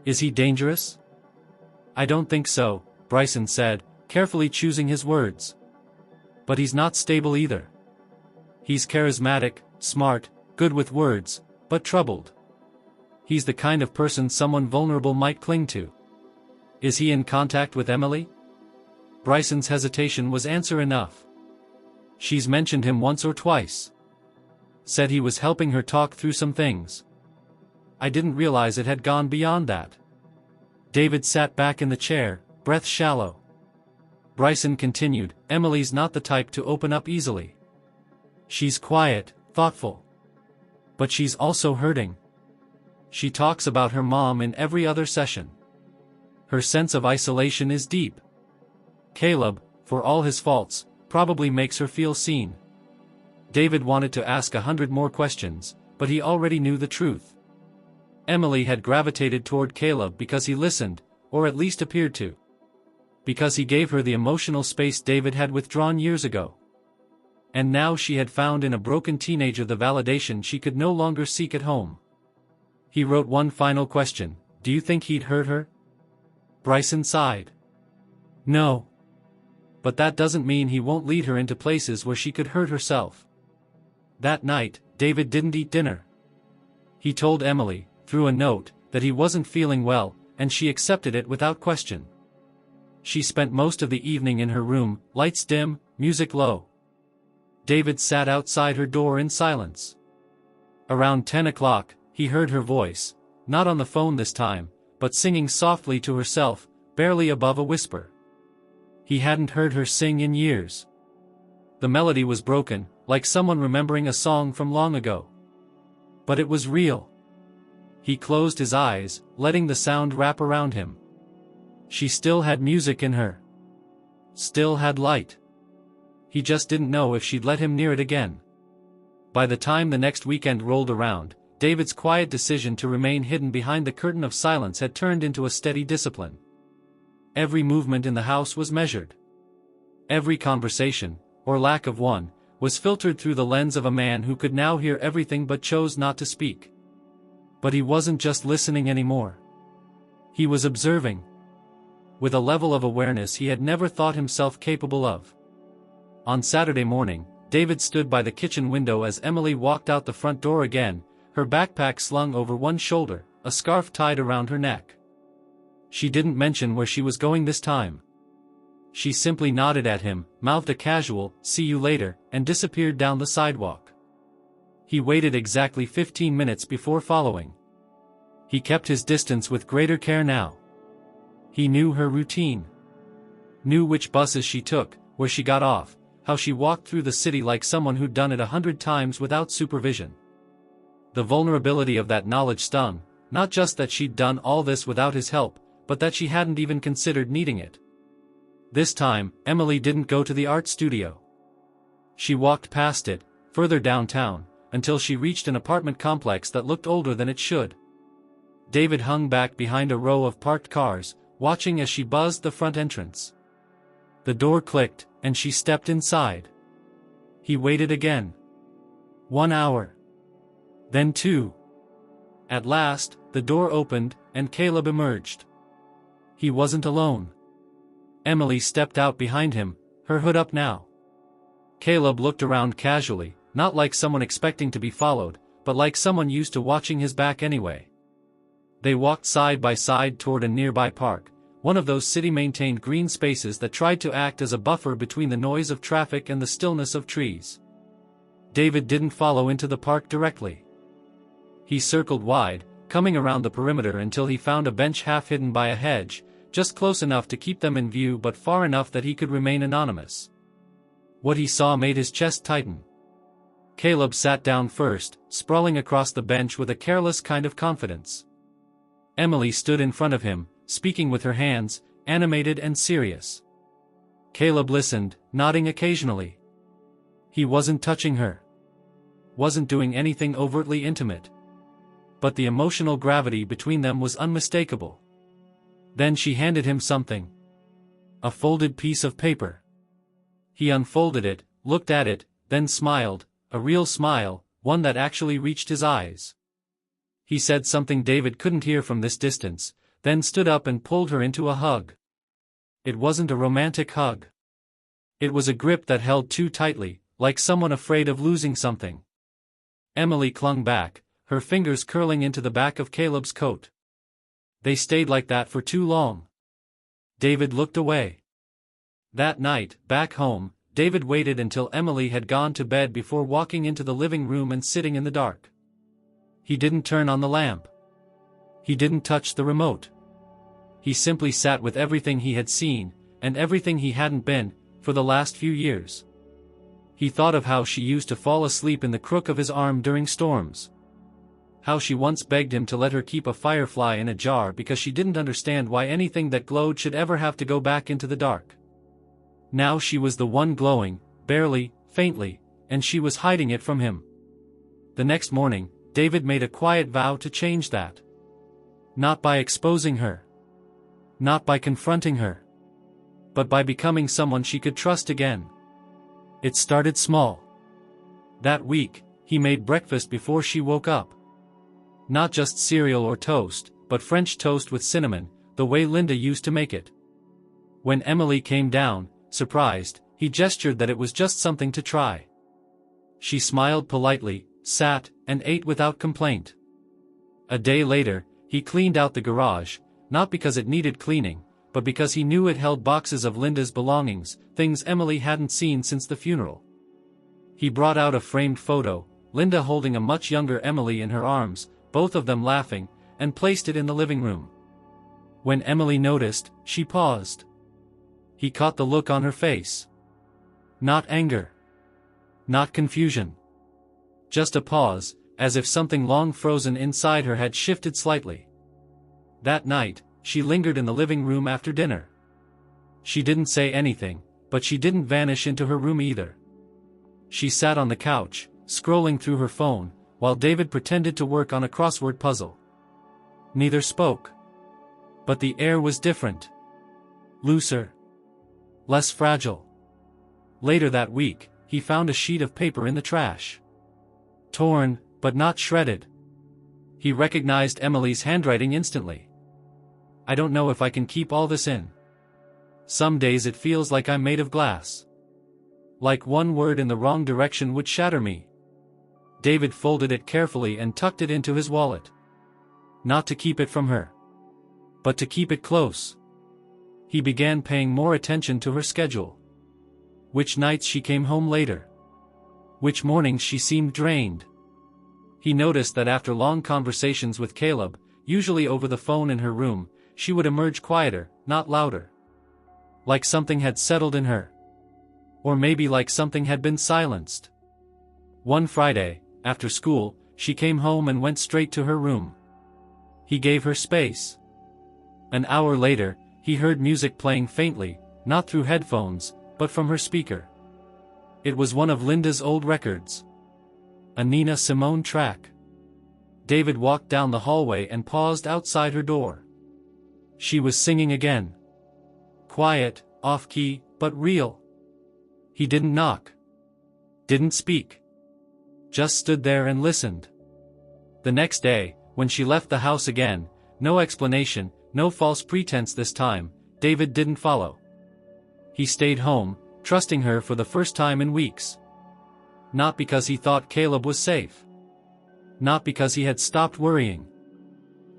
Is he dangerous? I don't think so, Bryson said, carefully choosing his words. But he's not stable either. He's charismatic, smart, good with words, but troubled. He's the kind of person someone vulnerable might cling to. Is he in contact with Emily? Bryson's hesitation was answer enough. She's mentioned him once or twice. Said he was helping her talk through some things. I didn't realize it had gone beyond that. David sat back in the chair, breath shallow. Bryson continued, Emily's not the type to open up easily. She's quiet, thoughtful. But she's also hurting. She talks about her mom in every other session. Her sense of isolation is deep. Caleb, for all his faults, probably makes her feel seen. David wanted to ask 100 more questions, but he already knew the truth. Emily had gravitated toward Caleb because he listened, or at least appeared to. Because he gave her the emotional space David had withdrawn years ago. And now she had found in a broken teenager the validation she could no longer seek at home. He wrote one final question, do you think he'd hurt her? Bryson sighed. No. But that doesn't mean he won't lead her into places where she could hurt herself. That night, David didn't eat dinner. He told Emily, through a note, that he wasn't feeling well, and she accepted it without question. She spent most of the evening in her room, lights dim, music low. David sat outside her door in silence. Around 10 o'clock, he heard her voice, not on the phone this time, but singing softly to herself, barely above a whisper. He hadn't heard her sing in years. The melody was broken, like someone remembering a song from long ago. But it was real. He closed his eyes, letting the sound wrap around him. She still had music in her. Still had light. He just didn't know if she'd let him near it again. By the time the next weekend rolled around, David's quiet decision to remain hidden behind the curtain of silence had turned into a steady discipline. Every movement in the house was measured. Every conversation, or lack of one, was filtered through the lens of a man who could now hear everything but chose not to speak. But he wasn't just listening anymore. He was observing. With a level of awareness he had never thought himself capable of. On Saturday morning, David stood by the kitchen window as Emily walked out the front door again, her backpack slung over one shoulder, a scarf tied around her neck. She didn't mention where she was going this time. She simply nodded at him, mouthed a casual, "See you later," and disappeared down the sidewalk. He waited exactly 15 minutes before following. He kept his distance with greater care now. He knew her routine. Knew which buses she took, where she got off, how she walked through the city like someone who'd done it 100 times without supervision. The vulnerability of that knowledge stung, not just that she'd done all this without his help, but that she hadn't even considered needing it. This time, Emily didn't go to the art studio. She walked past it, further downtown, until she reached an apartment complex that looked older than it should. David hung back behind a row of parked cars, watching as she buzzed the front entrance. The door clicked, and she stepped inside. He waited again. 1 hour. Then 2. At last, the door opened, and Caleb emerged. He wasn't alone. Emily stepped out behind him, her hood up now. Caleb looked around casually, not like someone expecting to be followed, but like someone used to watching his back anyway. They walked side by side toward a nearby park, one of those city-maintained green spaces that tried to act as a buffer between the noise of traffic and the stillness of trees. David didn't follow into the park directly. He circled wide, coming around the perimeter until he found a bench half hidden by a hedge, just close enough to keep them in view but far enough that he could remain anonymous. What he saw made his chest tighten. Caleb sat down first, sprawling across the bench with a careless kind of confidence. Emily stood in front of him, speaking with her hands, animated and serious. Caleb listened, nodding occasionally. He wasn't touching her. Wasn't doing anything overtly intimate. But the emotional gravity between them was unmistakable. Then she handed him something. A folded piece of paper. He unfolded it, looked at it, then smiled, a real smile, one that actually reached his eyes. He said something David couldn't hear from this distance, then stood up and pulled her into a hug. It wasn't a romantic hug. It was a grip that held too tightly, like someone afraid of losing something. Emily clung back, her fingers curling into the back of Caleb's coat. They stayed like that for too long. David looked away. That night, back home, David waited until Emily had gone to bed before walking into the living room and sitting in the dark. He didn't turn on the lamp. He didn't touch the remote. He simply sat with everything he had seen, and everything he hadn't been, for the last few years. He thought of how she used to fall asleep in the crook of his arm during storms. How she once begged him to let her keep a firefly in a jar because she didn't understand why anything that glowed should ever have to go back into the dark. Now she was the one glowing, barely, faintly, and she was hiding it from him. The next morning, David made a quiet vow to change that. Not by exposing her. Not by confronting her. But by becoming someone she could trust again. It started small. That week, he made breakfast before she woke up. Not just cereal or toast, but French toast with cinnamon, the way Linda used to make it. When Emily came down, surprised, he gestured that it was just something to try. She smiled politely, sat, and ate without complaint. A day later, he cleaned out the garage, not because it needed cleaning, but because he knew it held boxes of Linda's belongings, things Emily hadn't seen since the funeral. He brought out a framed photo, Linda holding a much younger Emily in her arms, both of them laughing, and placed it in the living room. When Emily noticed, she paused. He caught the look on her face. Not anger. Not confusion. Just a pause, as if something long frozen inside her had shifted slightly. That night, she lingered in the living room after dinner. She didn't say anything, but she didn't vanish into her room either. She sat on the couch, scrolling through her phone, while David pretended to work on a crossword puzzle. Neither spoke. But the air was different. Looser. Less fragile. Later that week, he found a sheet of paper in the trash. Torn, but not shredded. He recognized Emily's handwriting instantly. I don't know if I can keep all this in. Some days it feels like I'm made of glass. Like one word in the wrong direction would shatter me. David folded it carefully and tucked it into his wallet. Not to keep it from her. But to keep it close. He began paying more attention to her schedule. Which nights she came home later. Which mornings she seemed drained. He noticed that after long conversations with Caleb, usually over the phone in her room, she would emerge quieter, not louder. Like something had settled in her. Or maybe like something had been silenced. One Friday, after school, she came home and went straight to her room. He gave her space. An hour later, he heard music playing faintly, not through headphones, but from her speaker. It was one of Linda's old records. A Nina Simone track. David walked down the hallway and paused outside her door. She was singing again. Quiet, off-key, but real. He didn't knock. Didn't speak. Just stood there and listened. The next day, when she left the house again, no explanation, no false pretense this time, David didn't follow. He stayed home, trusting her for the first time in weeks. Not because he thought Caleb was safe. Not because he had stopped worrying.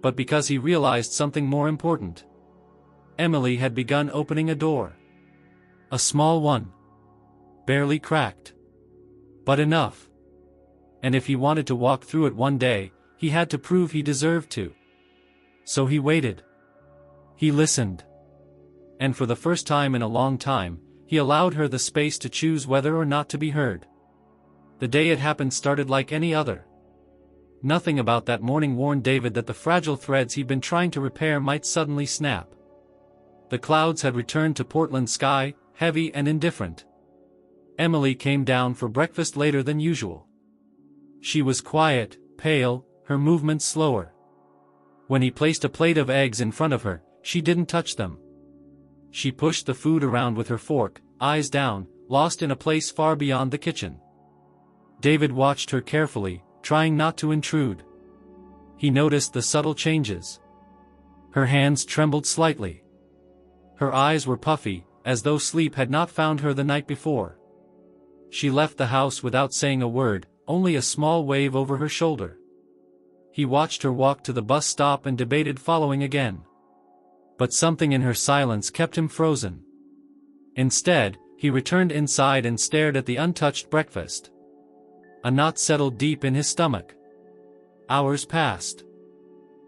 But because he realized something more important. Emily had begun opening a door. A small one. Barely cracked. But enough. And if he wanted to walk through it one day, he had to prove he deserved to. So he waited. He listened. And for the first time in a long time, he allowed her the space to choose whether or not to be heard. The day it happened started like any other. Nothing about that morning warned David that the fragile threads he'd been trying to repair might suddenly snap. The clouds had returned to Portland's sky, heavy and indifferent. Emily came down for breakfast later than usual. She was quiet, pale, her movements slower. When he placed a plate of eggs in front of her, she didn't touch them. She pushed the food around with her fork, eyes down, lost in a place far beyond the kitchen. David watched her carefully, trying not to intrude. He noticed the subtle changes. Her hands trembled slightly. Her eyes were puffy, as though sleep had not found her the night before. She left the house without saying a word, only a small wave over her shoulder. He watched her walk to the bus stop and debated following again. But something in her silence kept him frozen. Instead, he returned inside and stared at the untouched breakfast. A knot settled deep in his stomach. Hours passed.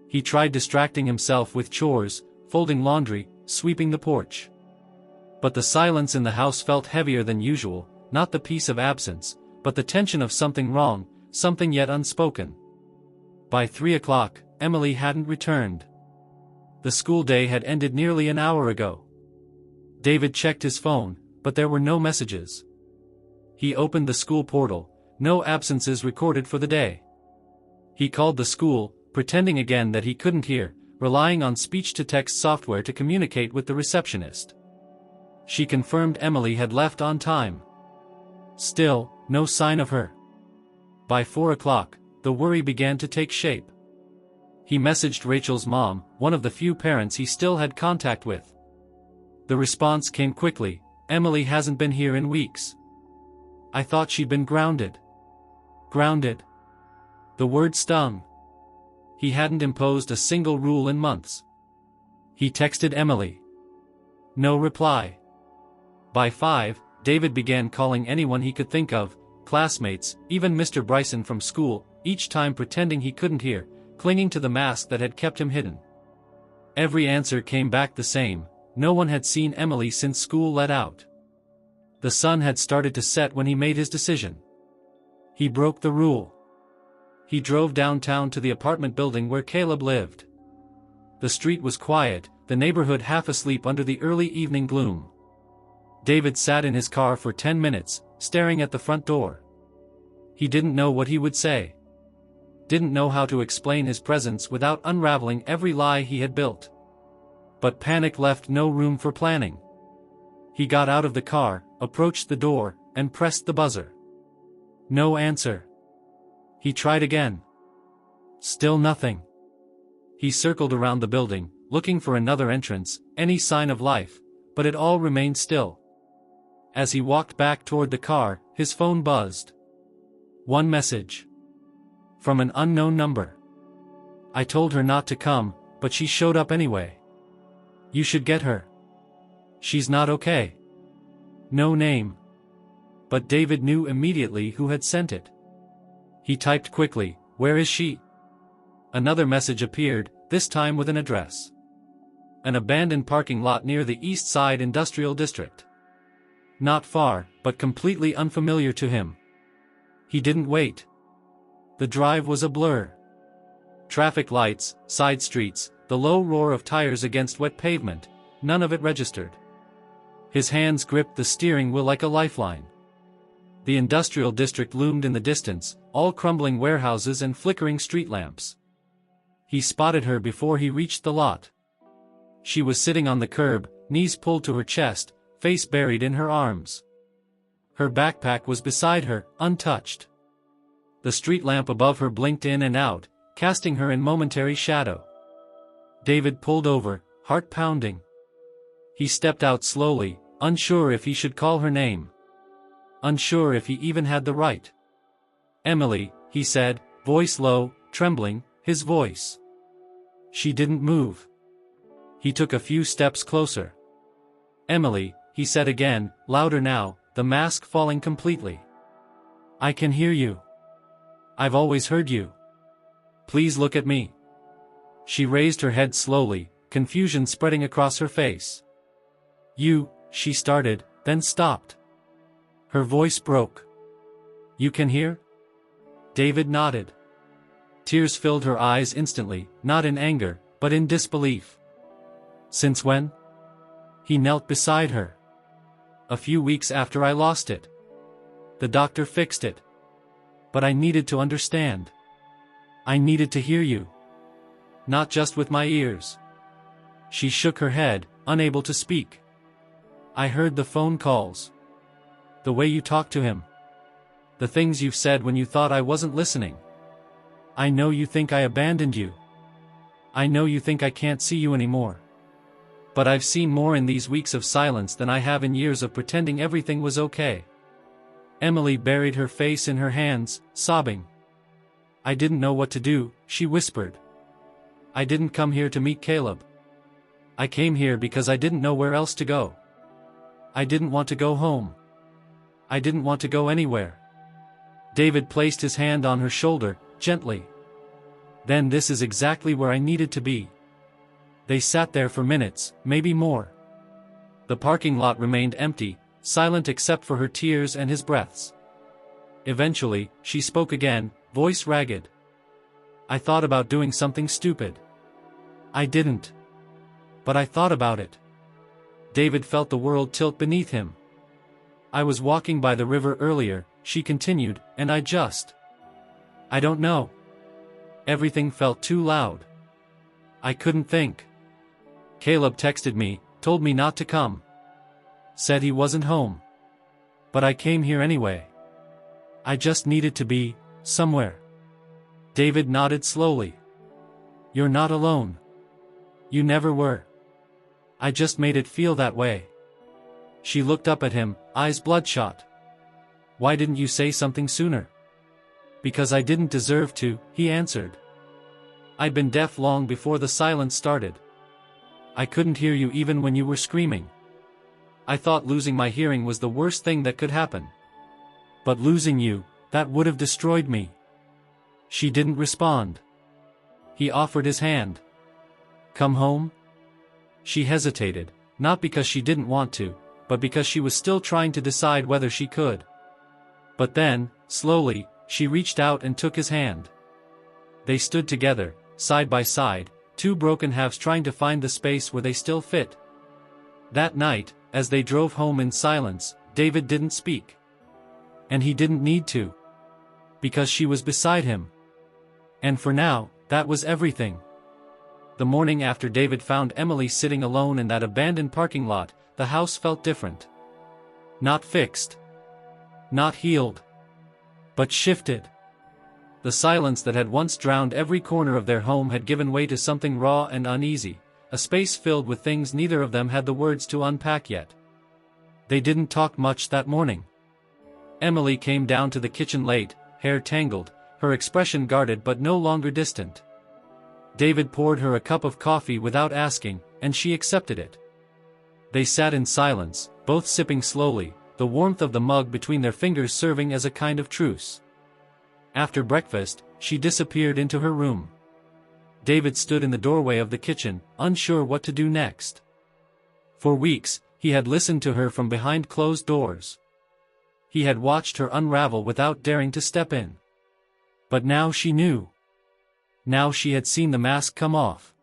He tried distracting himself with chores, folding laundry, sweeping the porch. But the silence in the house felt heavier than usual, not the peace of absence, but the tension of something wrong, something yet unspoken. By 3 o'clock, Emily hadn't returned. The school day had ended nearly an hour ago. David checked his phone, but there were no messages. He opened the school portal, no absences recorded for the day. He called the school, pretending again that he couldn't hear, relying on speech-to-text software to communicate with the receptionist. She confirmed Emily had left on time. Still, no sign of her. By 4 o'clock, the worry began to take shape. He messaged Rachel's mom, one of the few parents he still had contact with. The response came quickly: "Emily hasn't been here in weeks. I thought she'd been grounded." Grounded. The word stung. He hadn't imposed a single rule in months. He texted Emily. No reply. By 5, David began calling anyone he could think of, classmates, even Mr. Bryson from school, each time pretending he couldn't hear, clinging to the mask that had kept him hidden. Every answer came back the same: no one had seen Emily since school let out. The sun had started to set when he made his decision. He broke the rule. He drove downtown to the apartment building where Caleb lived. The street was quiet, the neighborhood half asleep under the early evening gloom. David sat in his car for 10 minutes, staring at the front door. He didn't know what he would say. Didn't know how to explain his presence without unraveling every lie he had built. But panic left no room for planning. He got out of the car, approached the door, and pressed the buzzer. No answer. He tried again. Still nothing. He circled around the building, looking for another entrance, any sign of life, but it all remained still. As he walked back toward the car, his phone buzzed. One message. From an unknown number. "I told her not to come, but she showed up anyway. You should get her. She's not okay." No name. But David knew immediately who had sent it. He typed quickly, "Where is she?" Another message appeared, this time with an address. An abandoned parking lot near the East Side Industrial District. Not far, but completely unfamiliar to him. He didn't wait. The drive was a blur. Traffic lights, side streets, the low roar of tires against wet pavement, none of it registered. His hands gripped the steering wheel like a lifeline. The industrial district loomed in the distance, all crumbling warehouses and flickering street lamps. He spotted her before he reached the lot. She was sitting on the curb, knees pulled to her chest, face buried in her arms. Her backpack was beside her, untouched. The street lamp above her blinked in and out, casting her in momentary shadow. David pulled over, heart pounding. He stepped out slowly, unsure if he should call her name. Unsure if he even had the right. "Emily," he said, voice low, trembling, his voice. She didn't move. He took a few steps closer. "Emily," he said again, louder now, the mask falling completely. "I can hear you. I've always heard you. Please look at me. She raised her head slowly, confusion spreading across her face. She started, then stopped. Her voice broke. You can hear? David nodded. Tears filled her eyes instantly, not in anger, but in disbelief. Since when? He knelt beside her. A few weeks after I lost it. The doctor fixed it. But I needed to understand. I needed to hear you. Not just with my ears. She shook her head, unable to speak. I heard the phone calls. The way you talked to him. The things you've said when you thought I wasn't listening. I know you think I abandoned you. I know you think I can't see you anymore. But I've seen more in these weeks of silence than I have in years of pretending everything was okay. Emily buried her face in her hands, sobbing. I didn't know what to do, she whispered. I didn't come here to meet Caleb. I came here because I didn't know where else to go. I didn't want to go home. I didn't want to go anywhere. David placed his hand on her shoulder, gently. Then this is exactly where I needed to be. They sat there for minutes, maybe more. The parking lot remained empty, silent except for her tears and his breaths. Eventually, she spoke again, voice ragged. I thought about doing something stupid. I didn't. But I thought about it. David felt the world tilt beneath him. I was walking by the river earlier, she continued, and I don't know. Everything felt too loud. I couldn't think. Caleb texted me, told me not to come. Said he wasn't home. But I came here anyway. I just needed to be somewhere. David nodded slowly. You're not alone. You never were. I just made it feel that way. She looked up at him, eyes bloodshot. Why didn't you say something sooner? Because I didn't deserve to, he answered. I'd been deaf long before the silence started. I couldn't hear you even when you were screaming. I thought losing my hearing was the worst thing that could happen. But losing you, that would have destroyed me. She didn't respond. He offered his hand. Come home? She hesitated, not because she didn't want to, but because she was still trying to decide whether she could. But then, slowly, she reached out and took his hand. They stood together, side by side, two broken halves trying to find the space where they still fit. That night, as they drove home in silence, David didn't speak. And he didn't need to. Because she was beside him. And for now, that was everything. The morning after David found Emily sitting alone in that abandoned parking lot, the house felt different. Not fixed. Not healed. But shifted. The silence that had once drowned every corner of their home had given way to something raw and uneasy, a space filled with things neither of them had the words to unpack yet. They didn't talk much that morning. Emily came down to the kitchen late, hair tangled, her expression guarded but no longer distant. David poured her a cup of coffee without asking, and she accepted it. They sat in silence, both sipping slowly, the warmth of the mug between their fingers serving as a kind of truce. After breakfast, she disappeared into her room. David stood in the doorway of the kitchen, unsure what to do next. For weeks, he had listened to her from behind closed doors. He had watched her unravel without daring to step in. But now she knew. Now she had seen the mask come off.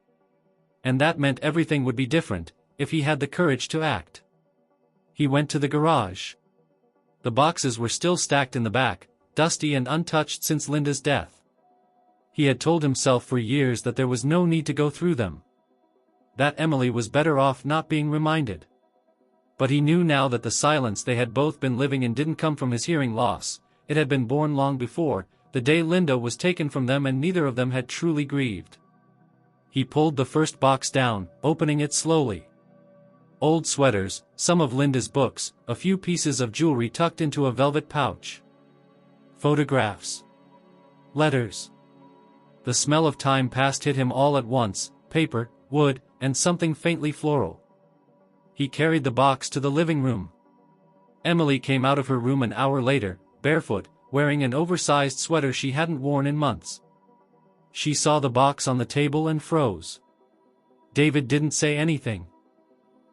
And that meant everything would be different, if he had the courage to act. He went to the garage. The boxes were still stacked in the back, dusty and untouched since Linda's death. He had told himself for years that there was no need to go through them. That Emily was better off not being reminded. But he knew now that the silence they had both been living in didn't come from his hearing loss, it had been born long before, the day Linda was taken from them, and neither of them had truly grieved. He pulled the first box down, opening it slowly. Old sweaters, some of Linda's books, a few pieces of jewelry tucked into a velvet pouch. Photographs. Letters. The smell of time past hit him all at once, paper, wood, and something faintly floral. He carried the box to the living room. Emily came out of her room an hour later, barefoot, wearing an oversized sweater she hadn't worn in months. She saw the box on the table and froze. David didn't say anything.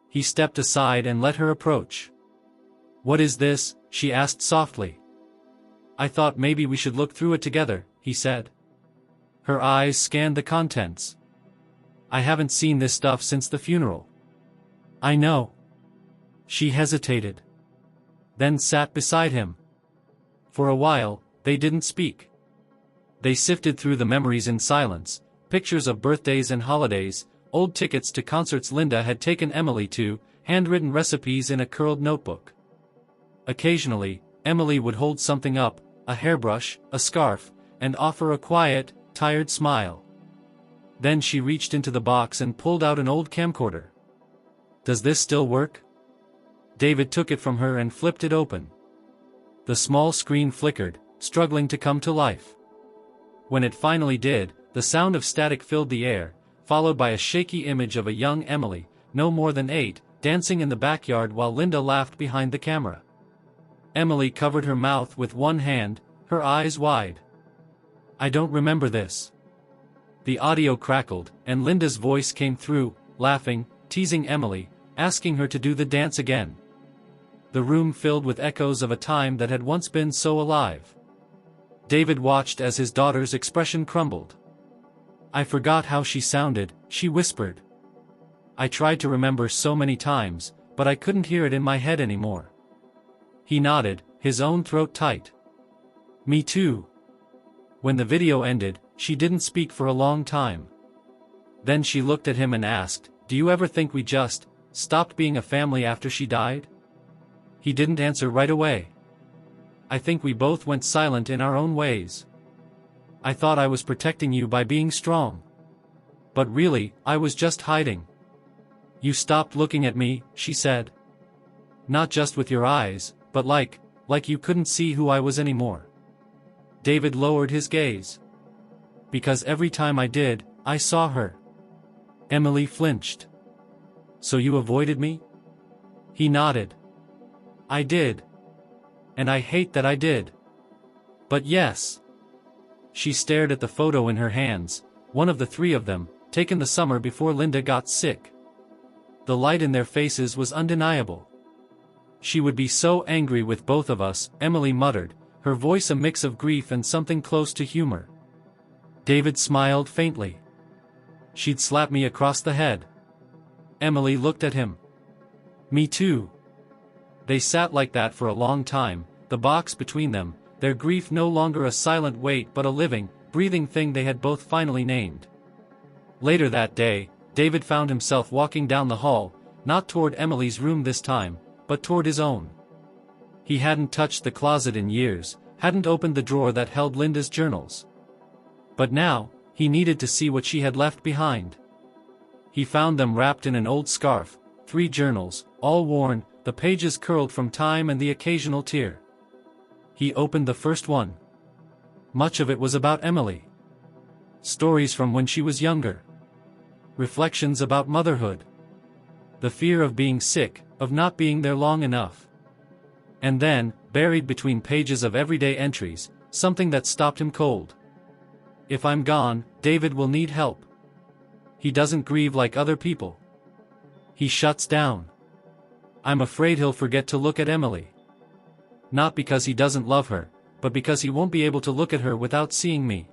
He stepped aside and let her approach. "What is this?" she asked softly. "I thought maybe we should look through it together," he said. Her eyes scanned the contents. "I haven't seen this stuff since the funeral." "I know." She hesitated. Then sat beside him. For a while, they didn't speak. They sifted through the memories in silence, pictures of birthdays and holidays, old tickets to concerts Linda had taken Emily to, handwritten recipes in a curled notebook. Occasionally, Emily would hold something up, a hairbrush, a scarf, and offer a quiet, tired smile. Then she reached into the box and pulled out an old camcorder. "Does this still work?" David took it from her and flipped it open. The small screen flickered, struggling to come to life. When it finally did, the sound of static filled the air, followed by a shaky image of a young Emily, no more than 8, dancing in the backyard while Linda laughed behind the camera. Emily covered her mouth with one hand, her eyes wide. "I don't remember this." The audio crackled, and Linda's voice came through, laughing, teasing Emily, asking her to do the dance again. The room filled with echoes of a time that had once been so alive. David watched as his daughter's expression crumbled. "I forgot how she sounded," she whispered. "I tried to remember so many times, but I couldn't hear it in my head anymore." He nodded, his own throat tight. "Me too." When the video ended, she didn't speak for a long time. Then she looked at him and asked, "Do you ever think we just stopped being a family after she died?" He didn't answer right away. "I think we both went silent in our own ways. I thought I was protecting you by being strong. But really, I was just hiding." "You stopped looking at me," she said. "Not just with your eyes, but like you couldn't see who I was anymore." David lowered his gaze. "Because every time I did, I saw her." Emily flinched. "So you avoided me?" He nodded. "I did. And I hate that I did. But yes." She stared at the photo in her hands, one of the 3 of them, taken the summer before Linda got sick. The light in their faces was undeniable. "She would be so angry with both of us," Emily muttered, her voice a mix of grief and something close to humor. David smiled faintly. "She'd slap me across the head." Emily looked at him. "Me too." They sat like that for a long time, the box between them, their grief no longer a silent weight but a living, breathing thing they had both finally named. Later that day, David found himself walking down the hall, not toward Emily's room this time, but toward his own. He hadn't touched the closet in years, hadn't opened the drawer that held Linda's journals. But now, he needed to see what she had left behind. He found them wrapped in an old scarf, 3 journals, all worn, the pages curled from time and the occasional tear. He opened the first one. Much of it was about Emily. Stories from when she was younger. Reflections about motherhood. The fear of being sick, of not being there long enough. And then, buried between pages of everyday entries, something that stopped him cold. "If I'm gone, David will need help. He doesn't grieve like other people. He shuts down. I'm afraid he'll forget to look at Emily. Not because he doesn't love her, but because he won't be able to look at her without seeing me."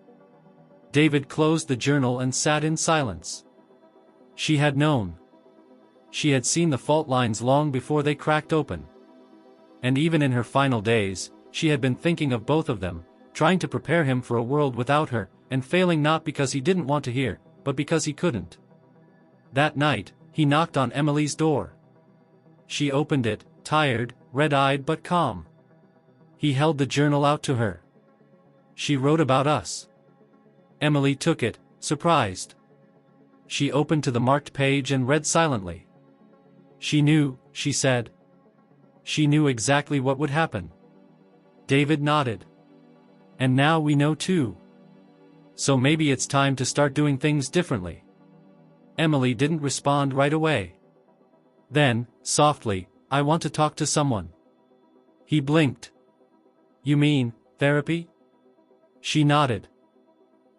David closed the journal and sat in silence. She had known. She had seen the fault lines long before they cracked open. And even in her final days, she had been thinking of both of them, trying to prepare him for a world without her, and failing not because he didn't want to hear, but because he couldn't. That night, he knocked on Emily's door. She opened it, tired, red-eyed but calm. He held the journal out to her. "She wrote about us." Emily took it, surprised. She opened to the marked page and read silently. "She knew," she said. "She knew exactly what would happen." David nodded. "And now we know too. So maybe it's time to start doing things differently." Emily didn't respond right away. Then, softly, "I want to talk to someone." He blinked. "You mean, therapy?" She nodded.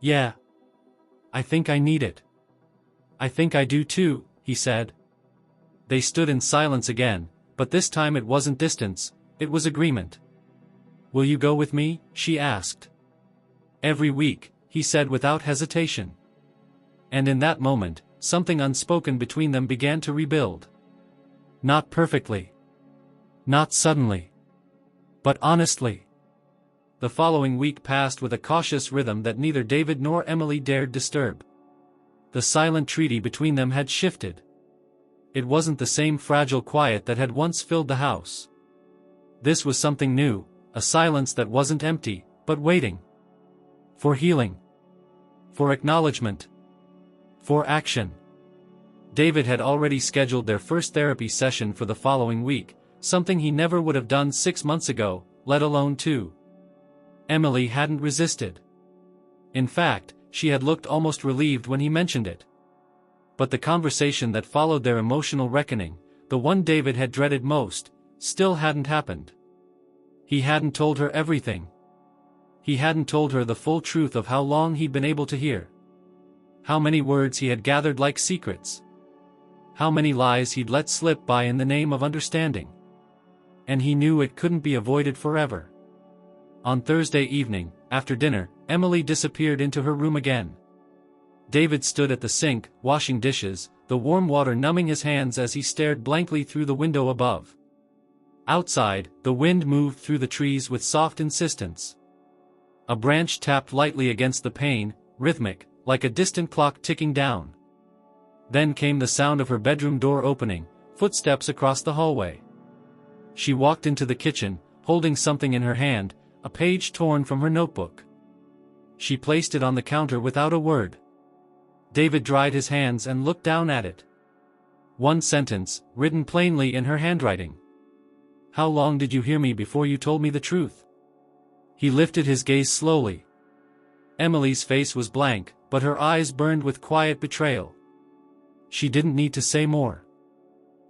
"Yeah. I think I need it. I think I do too, he said. They stood in silence again, but this time it wasn't distance, it was agreement. Will you go with me? She asked. Every week, he said without hesitation. And in that moment, something unspoken between them began to rebuild. Not perfectly. Not suddenly. But honestly. The following week passed with a cautious rhythm that neither David nor Emily dared disturb. The silent treaty between them had shifted. It wasn't the same fragile quiet that had once filled the house. This was something new, a silence that wasn't empty, but waiting. For healing. For acknowledgement. For action. David had already scheduled their first therapy session for the following week, something he never would have done 6 months ago, let alone 2. Emily hadn't resisted. In fact, she had looked almost relieved when he mentioned it. But the conversation that followed their emotional reckoning, the one David had dreaded most, still hadn't happened. He hadn't told her everything. He hadn't told her the full truth of how long he'd been able to hear. How many words he had gathered like secrets. How many lies he'd let slip by in the name of understanding. And he knew it couldn't be avoided forever. On Thursday evening, after dinner, Emily disappeared into her room again. David stood at the sink, washing dishes, the warm water numbing his hands as he stared blankly through the window above. Outside, the wind moved through the trees with soft insistence. A branch tapped lightly against the pane, rhythmic, like a distant clock ticking down. Then came the sound of her bedroom door opening, footsteps across the hallway. She walked into the kitchen, holding something in her hand, a page torn from her notebook. She placed it on the counter without a word. David dried his hands and looked down at it. One sentence, written plainly in her handwriting. How long did you hear me before you told me the truth? He lifted his gaze slowly. Emily's face was blank, but her eyes burned with quiet betrayal. She didn't need to say more.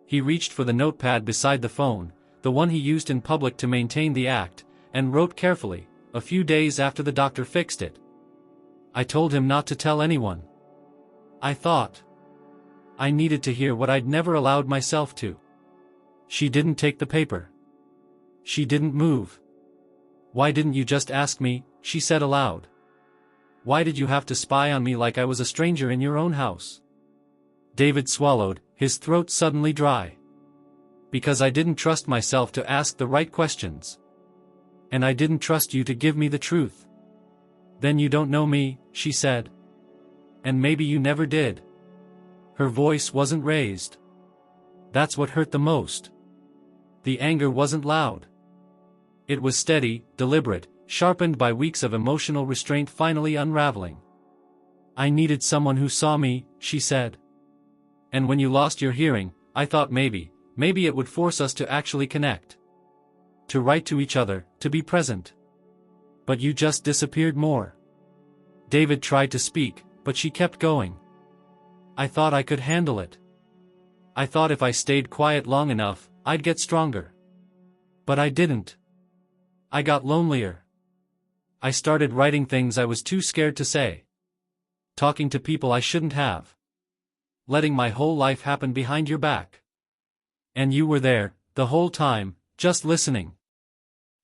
He reached for the notepad beside the phone, the one he used in public to maintain the act, and wrote carefully, a few days after the doctor fixed it. I told him not to tell anyone. I thought. I needed to hear what I'd never allowed myself to. She didn't take the paper. She didn't move. Why didn't you just ask me? She said aloud. Why did you have to spy on me like I was a stranger in your own house? David swallowed, his throat suddenly dry. Because I didn't trust myself to ask the right questions. And I didn't trust you to give me the truth. Then you don't know me, she said. And maybe you never did. Her voice wasn't raised. That's what hurt the most. The anger wasn't loud. It was steady, deliberate, sharpened by weeks of emotional restraint finally unraveling. I needed someone who saw me, she said. And when you lost your hearing, I thought maybe it would force us to actually connect. To write to each other, to be present. But you just disappeared more. David tried to speak, but she kept going. I thought I could handle it. I thought if I stayed quiet long enough, I'd get stronger. But I didn't. I got lonelier. I started writing things I was too scared to say. Talking to people I shouldn't have. Letting my whole life happen behind your back. And you were there, the whole time, just listening.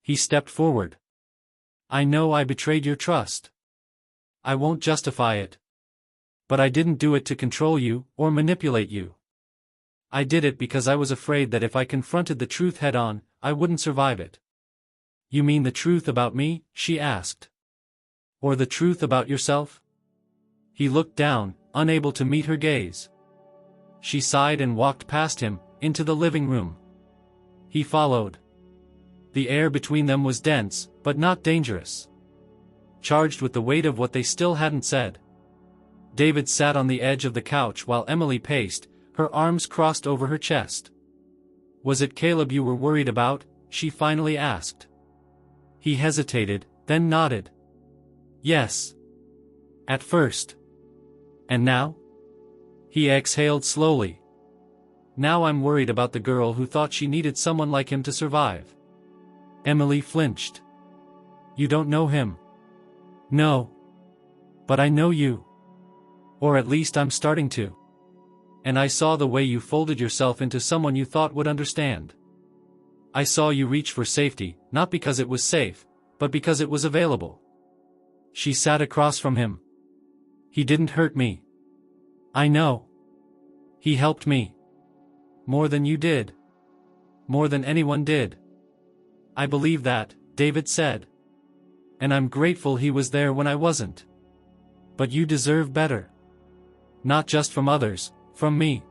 He stepped forward. I know I betrayed your trust. I won't justify it. But I didn't do it to control you, or manipulate you. I did it because I was afraid that if I confronted the truth head-on, I wouldn't survive it. You mean the truth about me? She asked. Or the truth about yourself? He looked down, unable to meet her gaze. She sighed and walked past him, into the living room. He followed. The air between them was dense, but not dangerous. Charged with the weight of what they still hadn't said. David sat on the edge of the couch while Emily paced, her arms crossed over her chest. Was it Caleb you were worried about? She finally asked. He hesitated, then nodded. Yes. At first. And now? He exhaled slowly. Now I'm worried about the girl who thought she needed someone like him to survive. Emily flinched. You don't know him. No. But I know you. Or at least I'm starting to. And I saw the way you folded yourself into someone you thought would understand. I saw you reach for safety, not because it was safe, but because it was available. She sat across from him. He didn't hurt me. I know. He helped me. More than you did. More than anyone did. I believe that, David said. And I'm grateful he was there when I wasn't. But you deserve better. Not just from others, from me.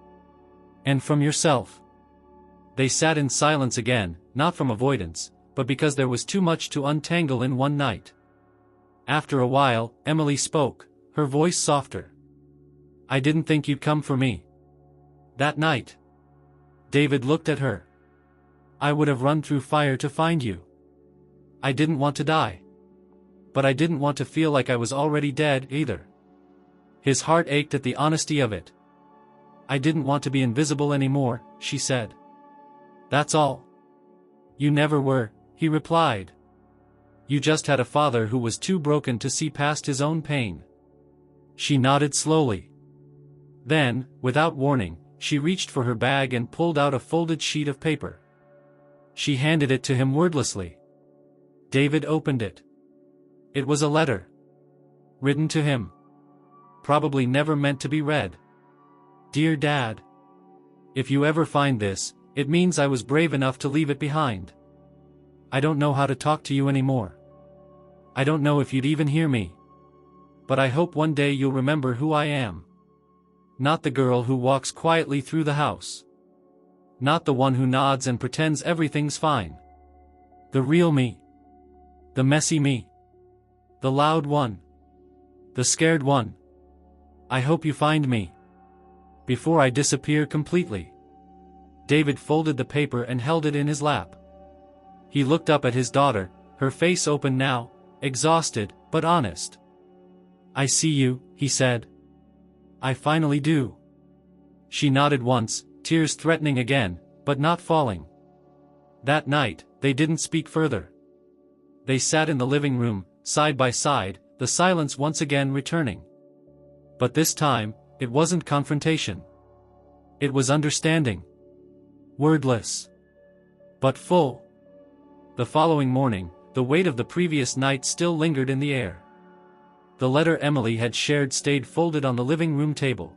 And from yourself. They sat in silence again, not from avoidance, but because there was too much to untangle in one night. After a while, Emily spoke, her voice softer. I didn't think you'd come for me. That night. David looked at her. I would have run through fire to find you. I didn't want to die. But I didn't want to feel like I was already dead, either. His heart ached at the honesty of it. I didn't want to be invisible anymore, she said. That's all. You never were, he replied. You just had a father who was too broken to see past his own pain. She nodded slowly. Then, without warning, she reached for her bag and pulled out a folded sheet of paper. She handed it to him wordlessly. David opened it. It was a letter. Written to him. Probably never meant to be read. Dear Dad. If you ever find this, it means I was brave enough to leave it behind. I don't know how to talk to you anymore. I don't know if you'd even hear me. But I hope one day you'll remember who I am. Not the girl who walks quietly through the house. Not the one who nods and pretends everything's fine. The real me. The messy me. The loud one. The scared one. I hope you find me. Before I disappear completely. David folded the paper and held it in his lap. He looked up at his daughter, her face open now, exhausted, but honest. I see you, he said. I finally do. She nodded once, tears threatening again, but not falling. That night, they didn't speak further. They sat in the living room, side by side, the silence once again returning. But this time, it wasn't confrontation. It was understanding. Wordless. But full. The following morning, the weight of the previous night still lingered in the air. The letter Emily had shared stayed folded on the living room table.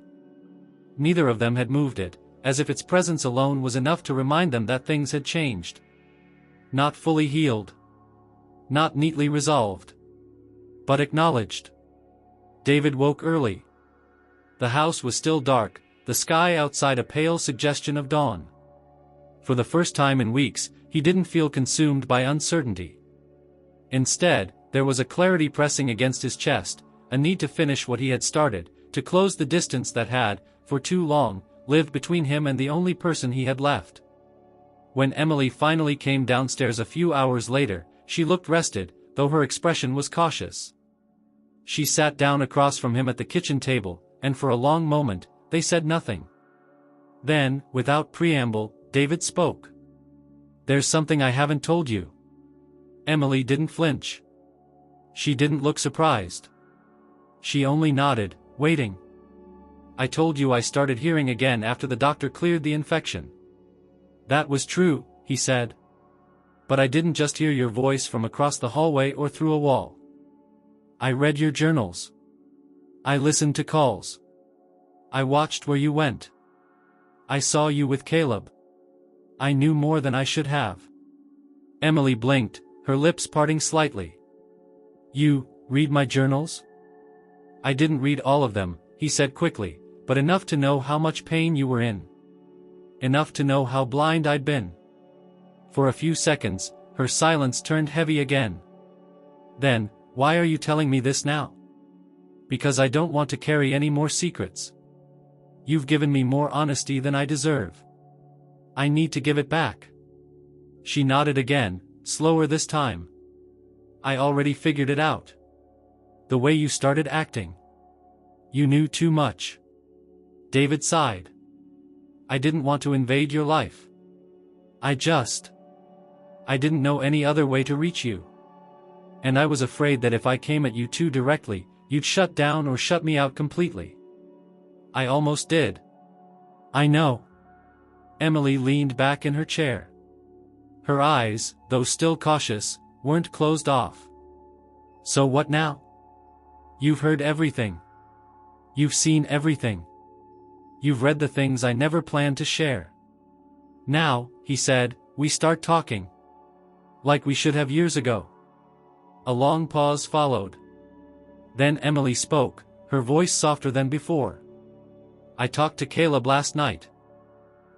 Neither of them had moved it, as if its presence alone was enough to remind them that things had changed. Not fully healed. Not neatly resolved. But acknowledged. David woke early. The house was still dark, the sky outside a pale suggestion of dawn. For the first time in weeks, he didn't feel consumed by uncertainty. Instead, there was a clarity pressing against his chest, a need to finish what he had started, to close the distance that had, for too long, lived between him and the only person he had left. When Emily finally came downstairs a few hours later, she looked rested, though her expression was cautious. She sat down across from him at the kitchen table, and for a long moment, they said nothing. Then, without preamble, David spoke. There's something I haven't told you. Emily didn't flinch. She didn't look surprised. She only nodded, waiting. I told you I started hearing again after the doctor cleared the infection. That was true, he said. But I didn't just hear your voice from across the hallway or through a wall. I read your journals. I listened to calls. I watched where you went. I saw you with Caleb. I knew more than I should have. Emily blinked, her lips parting slightly. You read my journals? I didn't read all of them, he said quickly, but enough to know how much pain you were in. Enough to know how blind I'd been. For a few seconds, her silence turned heavy again. Then, why are you telling me this now? Because I don't want to carry any more secrets. You've given me more honesty than I deserve. I need to give it back. She nodded again, slower this time. I already figured it out. The way you started acting. You knew too much. David sighed. I didn't want to invade your life. I didn't know any other way to reach you. And I was afraid that if I came at you too directly, you'd shut down or shut me out completely. I almost did. I know. Emily leaned back in her chair. Her eyes, though still cautious, weren't closed off. So what now? You've heard everything. You've seen everything. You've read the things I never planned to share. Now, he said, we start talking. Like we should have years ago. A long pause followed. Then Emily spoke, her voice softer than before. I talked to Caleb last night.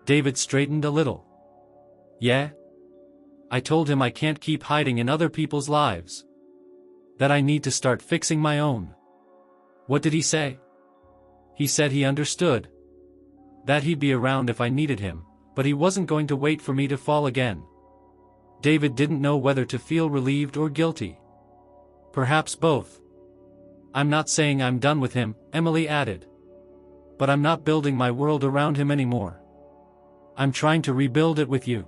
David straightened a little. Yeah? I told him I can't keep hiding in other people's lives. That I need to start fixing my own. What did he say? He said he understood. That he'd be around if I needed him, but he wasn't going to wait for me to fall again. David didn't know whether to feel relieved or guilty. Perhaps both. I'm not saying I'm done with him, Emily added. But I'm not building my world around him anymore. I'm trying to rebuild it with you.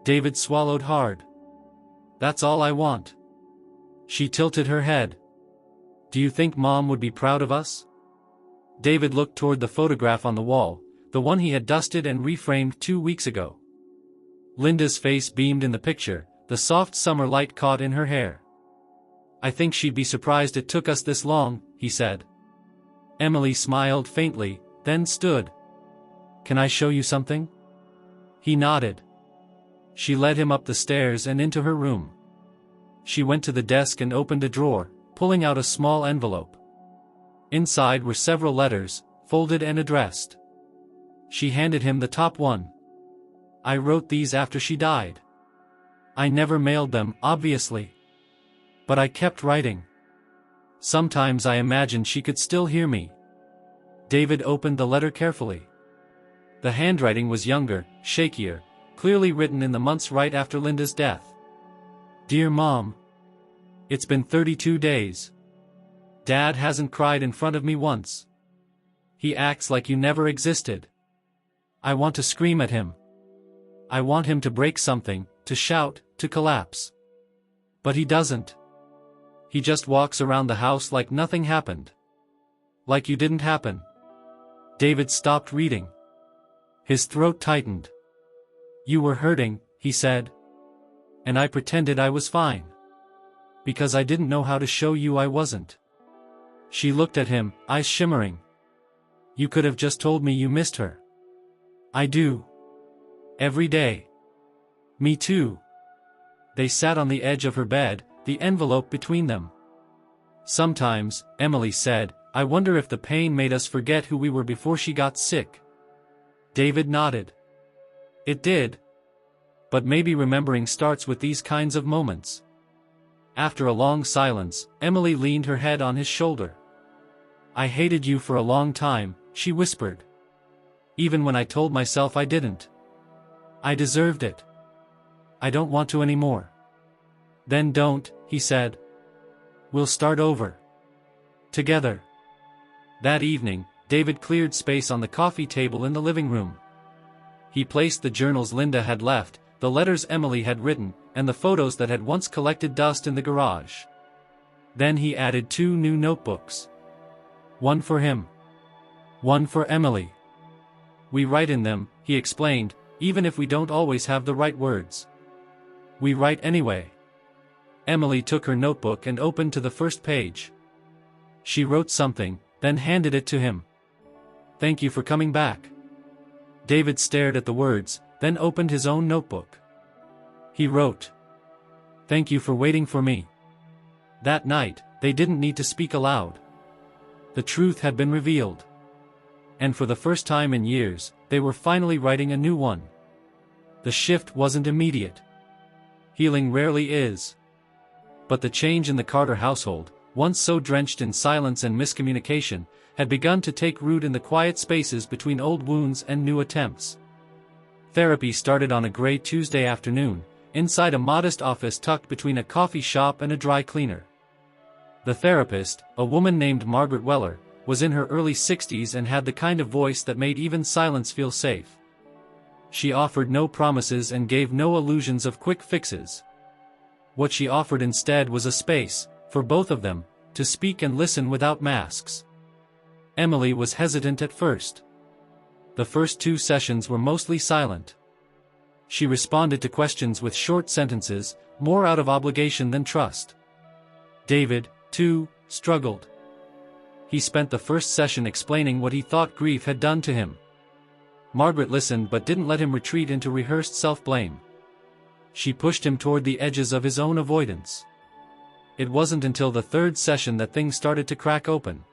David swallowed hard. That's all I want. She tilted her head. Do you think Mom would be proud of us? David looked toward the photograph on the wall, the one he had dusted and reframed 2 weeks ago. Linda's face beamed in the picture, the soft summer light caught in her hair. I think she'd be surprised it took us this long, he said. Emily smiled faintly, then stood. Can I show you something? He nodded. She led him up the stairs and into her room. She went to the desk and opened a drawer, pulling out a small envelope. Inside were several letters, folded and addressed. She handed him the top one. I wrote these after she died. I never mailed them, obviously. But I kept writing. Sometimes I imagined she could still hear me. David opened the letter carefully. The handwriting was younger, shakier, clearly written in the months right after Linda's death. Dear Mom. It's been 32 days. Dad hasn't cried in front of me once. He acts like you never existed. I want to scream at him. I want him to break something, to shout, to collapse. But he doesn't. He just walks around the house like nothing happened. Like you didn't happen. David stopped reading. His throat tightened. You were hurting, he said. And I pretended I was fine. Because I didn't know how to show you I wasn't. She looked at him, eyes shimmering. You could have just told me you missed her. I do. Every day. Me too. They sat on the edge of her bed, the envelope between them. Sometimes, Emily said, I wonder if the pain made us forget who we were before she got sick. David nodded. It did. But maybe remembering starts with these kinds of moments. After a long silence, Emily leaned her head on his shoulder. I hated you for a long time, she whispered. Even when I told myself I didn't. I deserved it. I don't want to anymore. Then don't, he said. We'll start over. Together. That evening, David cleared space on the coffee table in the living room. He placed the journals Linda had left, the letters Emily had written, and the photos that had once collected dust in the garage. Then he added 2 new notebooks. One for him. One for Emily. We write in them, he explained, even if we don't always have the right words. We write anyway. Emily took her notebook and opened to the first page. She wrote something, then handed it to him. Thank you for coming back. David stared at the words, then opened his own notebook. He wrote. Thank you for waiting for me. That night, they didn't need to speak aloud. The truth had been revealed. And for the first time in years, they were finally writing a new one. The shift wasn't immediate. Healing rarely is. But the change in the Carter household, once so drenched in silence and miscommunication, had begun to take root in the quiet spaces between old wounds and new attempts. Therapy started on a gray Tuesday afternoon, inside a modest office tucked between a coffee shop and a dry cleaner. The therapist, a woman named Margaret Weller, was in her early 60s and had the kind of voice that made even silence feel safe. She offered no promises and gave no illusions of quick fixes. What she offered instead was a space, for both of them, to speak and listen without masks. Emily was hesitant at first. The first 2 sessions were mostly silent. She responded to questions with short sentences, more out of obligation than trust. David, too, struggled. He spent the first session explaining what he thought grief had done to him. Margaret listened but didn't let him retreat into rehearsed self-blame. She pushed him toward the edges of his own avoidance. It wasn't until the 3rd session that things started to crack open.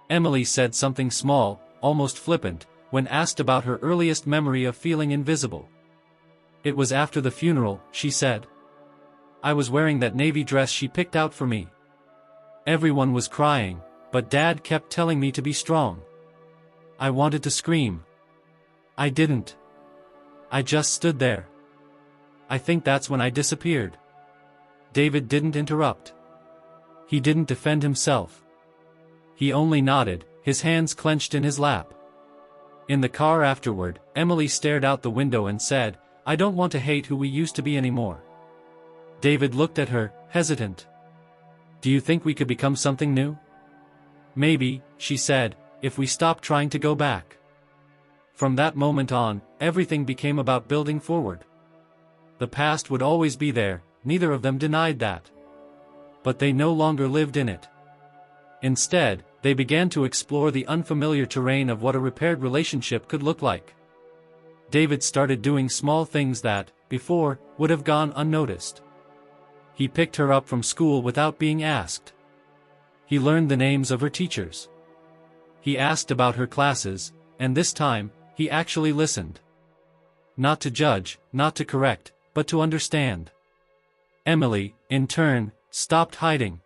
Emily said something small, almost flippant, when asked about her earliest memory of feeling invisible. It was after the funeral, she said. I was wearing that navy dress she picked out for me. Everyone was crying, but Dad kept telling me to be strong. I wanted to scream. I didn't. I just stood there. I think that's when I disappeared. David didn't interrupt. He didn't defend himself. He only nodded, his hands clenched in his lap. In the car afterward, Emily stared out the window and said, I don't want to hate who we used to be anymore. David looked at her, hesitant. Do you think we could become something new? Maybe, she said, if we stop trying to go back. From that moment on, everything became about building forward. The past would always be there, neither of them denied that. But they no longer lived in it. Instead, they began to explore the unfamiliar terrain of what a repaired relationship could look like. David started doing small things that, before, would have gone unnoticed. He picked her up from school without being asked. He learned the names of her teachers. He asked about her classes, and this time, he actually listened. Not to judge, not to correct, but to understand. Emily, in turn, stopped hiding.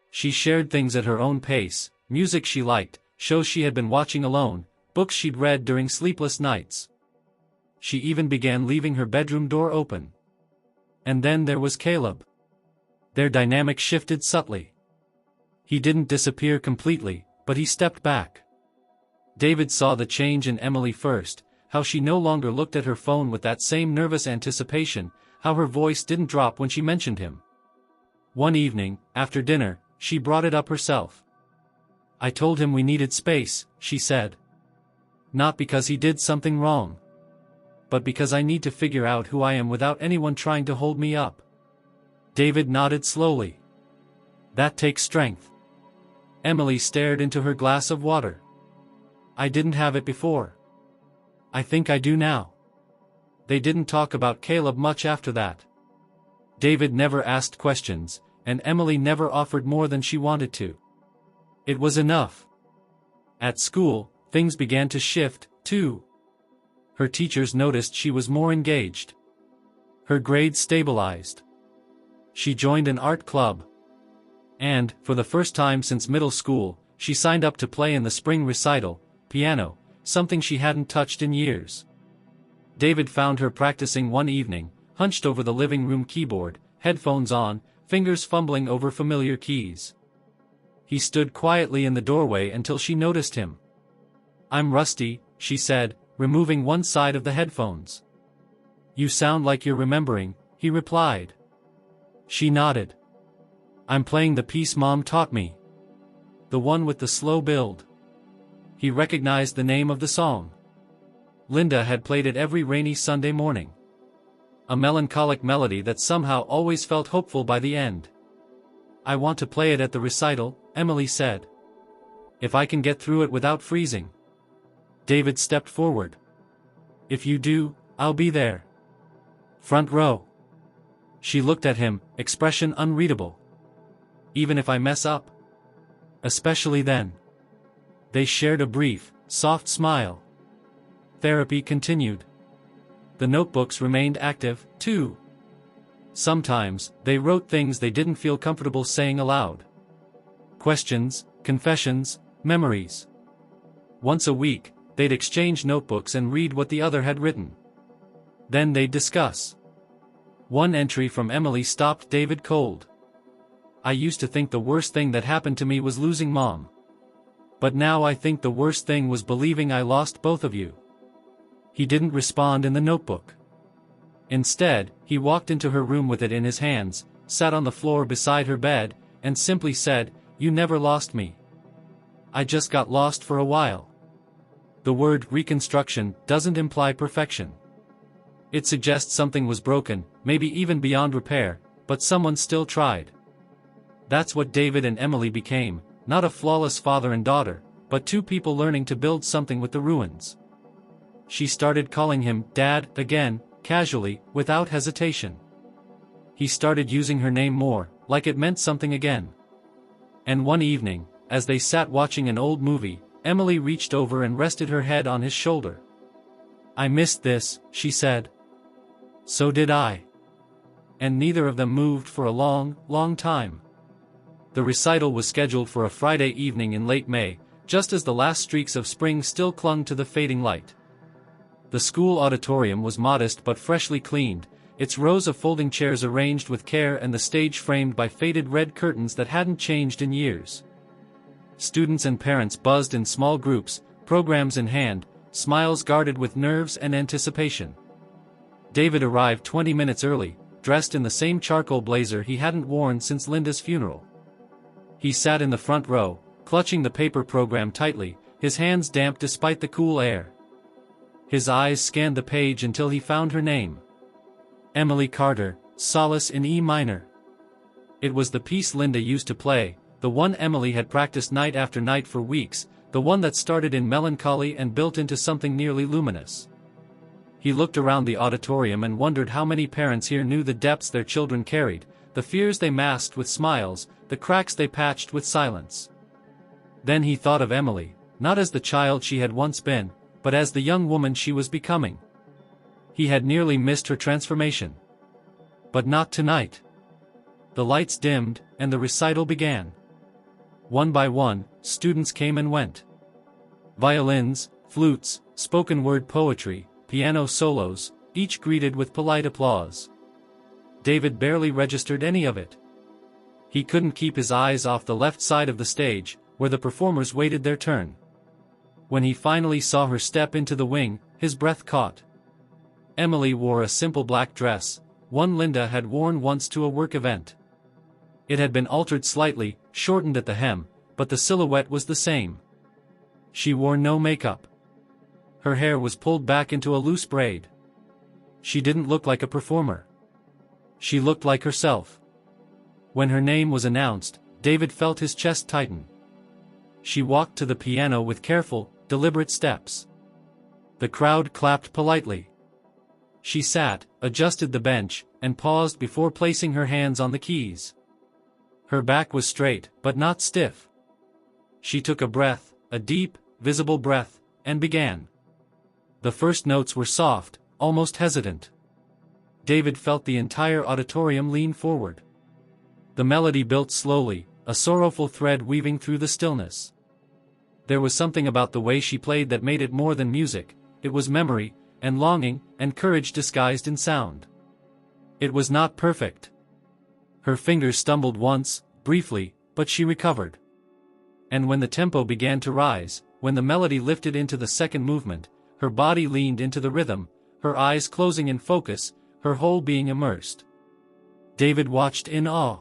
She shared things at her own pace, music she liked, shows she had been watching alone, books she'd read during sleepless nights. She even began leaving her bedroom door open. And then there was Caleb. Their dynamic shifted subtly. He didn't disappear completely, but he stepped back. David saw the change in Emily first, how she no longer looked at her phone with that same nervous anticipation, how her voice didn't drop when she mentioned him. One evening, after dinner, she brought it up herself. I told him we needed space, she said. Not because he did something wrong. But because I need to figure out who I am without anyone trying to hold me up. David nodded slowly. That takes strength. Emily stared into her glass of water. I didn't have it before. I think I do now. They didn't talk about Caleb much after that. David never asked questions, and Emily never offered more than she wanted to. It was enough. At school, things began to shift, too. Her teachers noticed she was more engaged. Her grades stabilized. She joined an art club. And, for the first time since middle school, she signed up to play in the spring recital, piano, something she hadn't touched in years. David found her practicing one evening, hunched over the living room keyboard, headphones on, fingers fumbling over familiar keys. He stood quietly in the doorway until she noticed him. I'm rusty, she said, removing one side of the headphones. You sound like you're remembering, he replied. She nodded. I'm playing the piece Mom taught me. The one with the slow build. He recognized the name of the song. Linda had played it every rainy Sunday morning. A melancholic melody that somehow always felt hopeful by the end. I want to play it at the recital, Emily said. If I can get through it without freezing. David stepped forward. If you do, I'll be there. Front row. She looked at him, expression unreadable. Even if I mess up? Especially then. They shared a brief, soft smile. Therapy continued. The notebooks remained active, too. Sometimes, they wrote things they didn't feel comfortable saying aloud. Questions, confessions, memories. Once a week, they'd exchange notebooks and read what the other had written. Then they'd discuss. One entry from Emily stopped David cold. I used to think the worst thing that happened to me was losing Mom. But now I think the worst thing was believing I lost both of you. He didn't respond in the notebook. Instead, he walked into her room with it in his hands, sat on the floor beside her bed, and simply said, You never lost me. I just got lost for a while. The word reconstruction doesn't imply perfection. It suggests something was broken, maybe even beyond repair, but someone still tried. That's what David and Emily became, not a flawless father and daughter, but two people learning to build something with the ruins. She started calling him Dad again, casually, without hesitation. He started using her name more, like it meant something again. And one evening, as they sat watching an old movie, Emily reached over and rested her head on his shoulder. "I missed this," she said. "So did I." And neither of them moved for a long, long time. The recital was scheduled for a Friday evening in late May, just as the last streaks of spring still clung to the fading light. The school auditorium was modest but freshly cleaned, its rows of folding chairs arranged with care and the stage framed by faded red curtains that hadn't changed in years. Students and parents buzzed in small groups, programs in hand, smiles guarded with nerves and anticipation. David arrived 20 minutes early, dressed in the same charcoal blazer he hadn't worn since Linda's funeral. He sat in the front row, clutching the paper program tightly, his hands damp despite the cool air. His eyes scanned the page until he found her name. Emily Carter, Solace in E minor. It was the piece Linda used to play, the one Emily had practiced night after night for weeks, the one that started in melancholy and built into something nearly luminous. He looked around the auditorium and wondered how many parents here knew the depths their children carried, the fears they masked with smiles, the cracks they patched with silence. Then he thought of Emily, not as the child she had once been, but as the young woman she was becoming. He had nearly missed her transformation. But not tonight. The lights dimmed, and the recital began. One by one, students came and went. Violins, flutes, spoken-word poetry, piano solos, each greeted with polite applause. David barely registered any of it. He couldn't keep his eyes off the left side of the stage, where the performers waited their turn. When he finally saw her step into the wing, his breath caught. Emily wore a simple black dress, one Linda had worn once to a work event. It had been altered slightly, shortened at the hem, but the silhouette was the same. She wore no makeup. Her hair was pulled back into a loose braid. She didn't look like a performer. She looked like herself. When her name was announced, David felt his chest tighten. She walked to the piano with careful, deliberate steps. The crowd clapped politely. She sat, adjusted the bench, and paused before placing her hands on the keys. Her back was straight, but not stiff. She took a breath, a deep, visible breath, and began. The first notes were soft, almost hesitant. David felt the entire auditorium lean forward. The melody built slowly, a sorrowful thread weaving through the stillness. There was something about the way she played that made it more than music. It was memory, and longing, and courage disguised in sound. It was not perfect. Her fingers stumbled once, briefly, but she recovered. And when the tempo began to rise, when the melody lifted into the second movement, her body leaned into the rhythm, her eyes closing in focus, her whole being immersed. David watched in awe.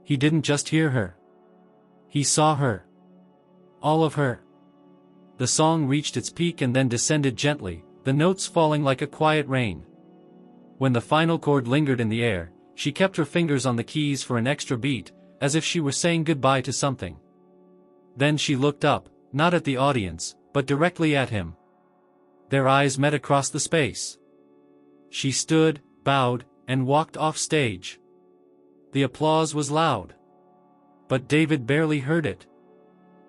He didn't just hear her. He saw her. All of her. The song reached its peak and then descended gently, the notes falling like a quiet rain. When the final chord lingered in the air, she kept her fingers on the keys for an extra beat, as if she were saying goodbye to something. Then she looked up, not at the audience, but directly at him. Their eyes met across the space. She stood, bowed, and walked off stage. The applause was loud. But David barely heard it.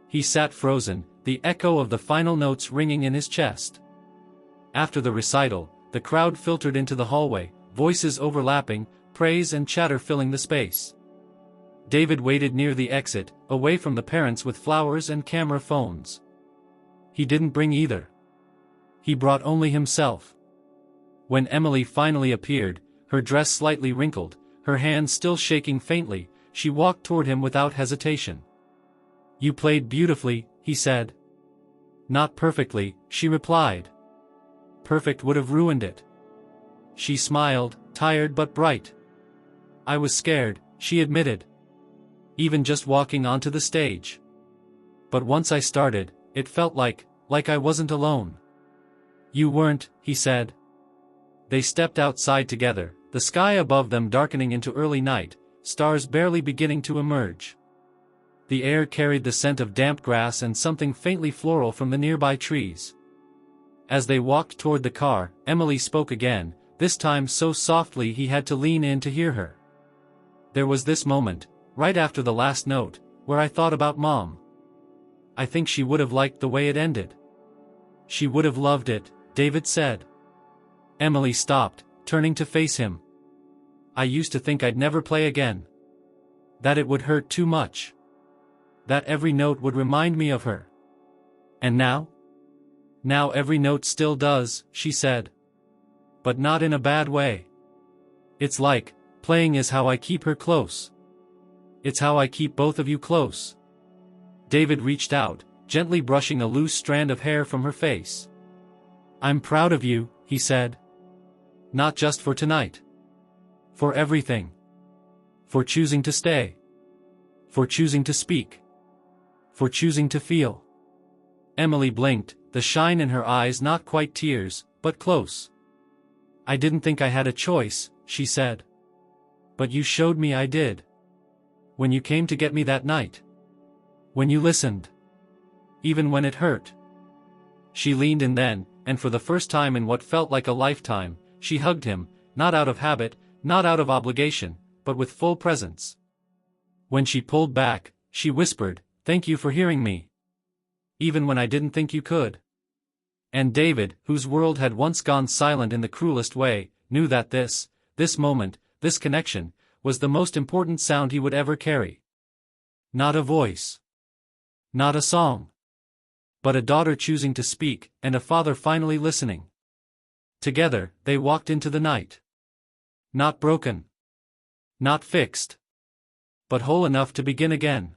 He sat frozen, the echo of the final notes ringing in his chest. After the recital, the crowd filtered into the hallway, voices overlapping, praise and chatter filling the space. David waited near the exit, away from the parents with flowers and camera phones. He didn't bring either. He brought only himself. When Emily finally appeared, her dress slightly wrinkled, her hands still shaking faintly, she walked toward him without hesitation. "You played beautifully," he said. "Not perfectly," she replied. "Perfect would have ruined it." She smiled, tired but bright. "I was scared," she admitted. "Even just walking onto the stage." But once I started, it felt like I wasn't alone. You weren't, he said. They stepped outside together, the sky above them darkening into early night, stars barely beginning to emerge. The air carried the scent of damp grass and something faintly floral from the nearby trees. As they walked toward the car, Emily spoke again, this time so softly he had to lean in to hear her. There was this moment, right after the last note, where I thought about Mom. I think she would have liked the way it ended. She would have loved it, David said. Emily stopped, turning to face him. I used to think I'd never play again. That it would hurt too much. That every note would remind me of her. And now? Now every note still does, she said. But not in a bad way. It's like, playing is how I keep her close. It's how I keep both of you close. David reached out, gently brushing a loose strand of hair from her face. I'm proud of you, he said. Not just for tonight. For everything. For choosing to stay. For choosing to speak. For choosing to feel. Emily blinked, the shine in her eyes not quite tears, but close. I didn't think I had a choice, she said. But you showed me I did. When you came to get me that night. When you listened. Even when it hurt. She leaned in then, and for the first time in what felt like a lifetime, she hugged him, not out of habit, not out of obligation, but with full presence. When she pulled back, she whispered, "Thank you for hearing me. Even when I didn't think you could." And David, whose world had once gone silent in the cruelest way, knew that this moment, this connection, was the most important sound he would ever carry. Not a voice. Not a song. But a daughter choosing to speak, and a father finally listening. Together, they walked into the night. Not broken. Not fixed. But whole enough to begin again.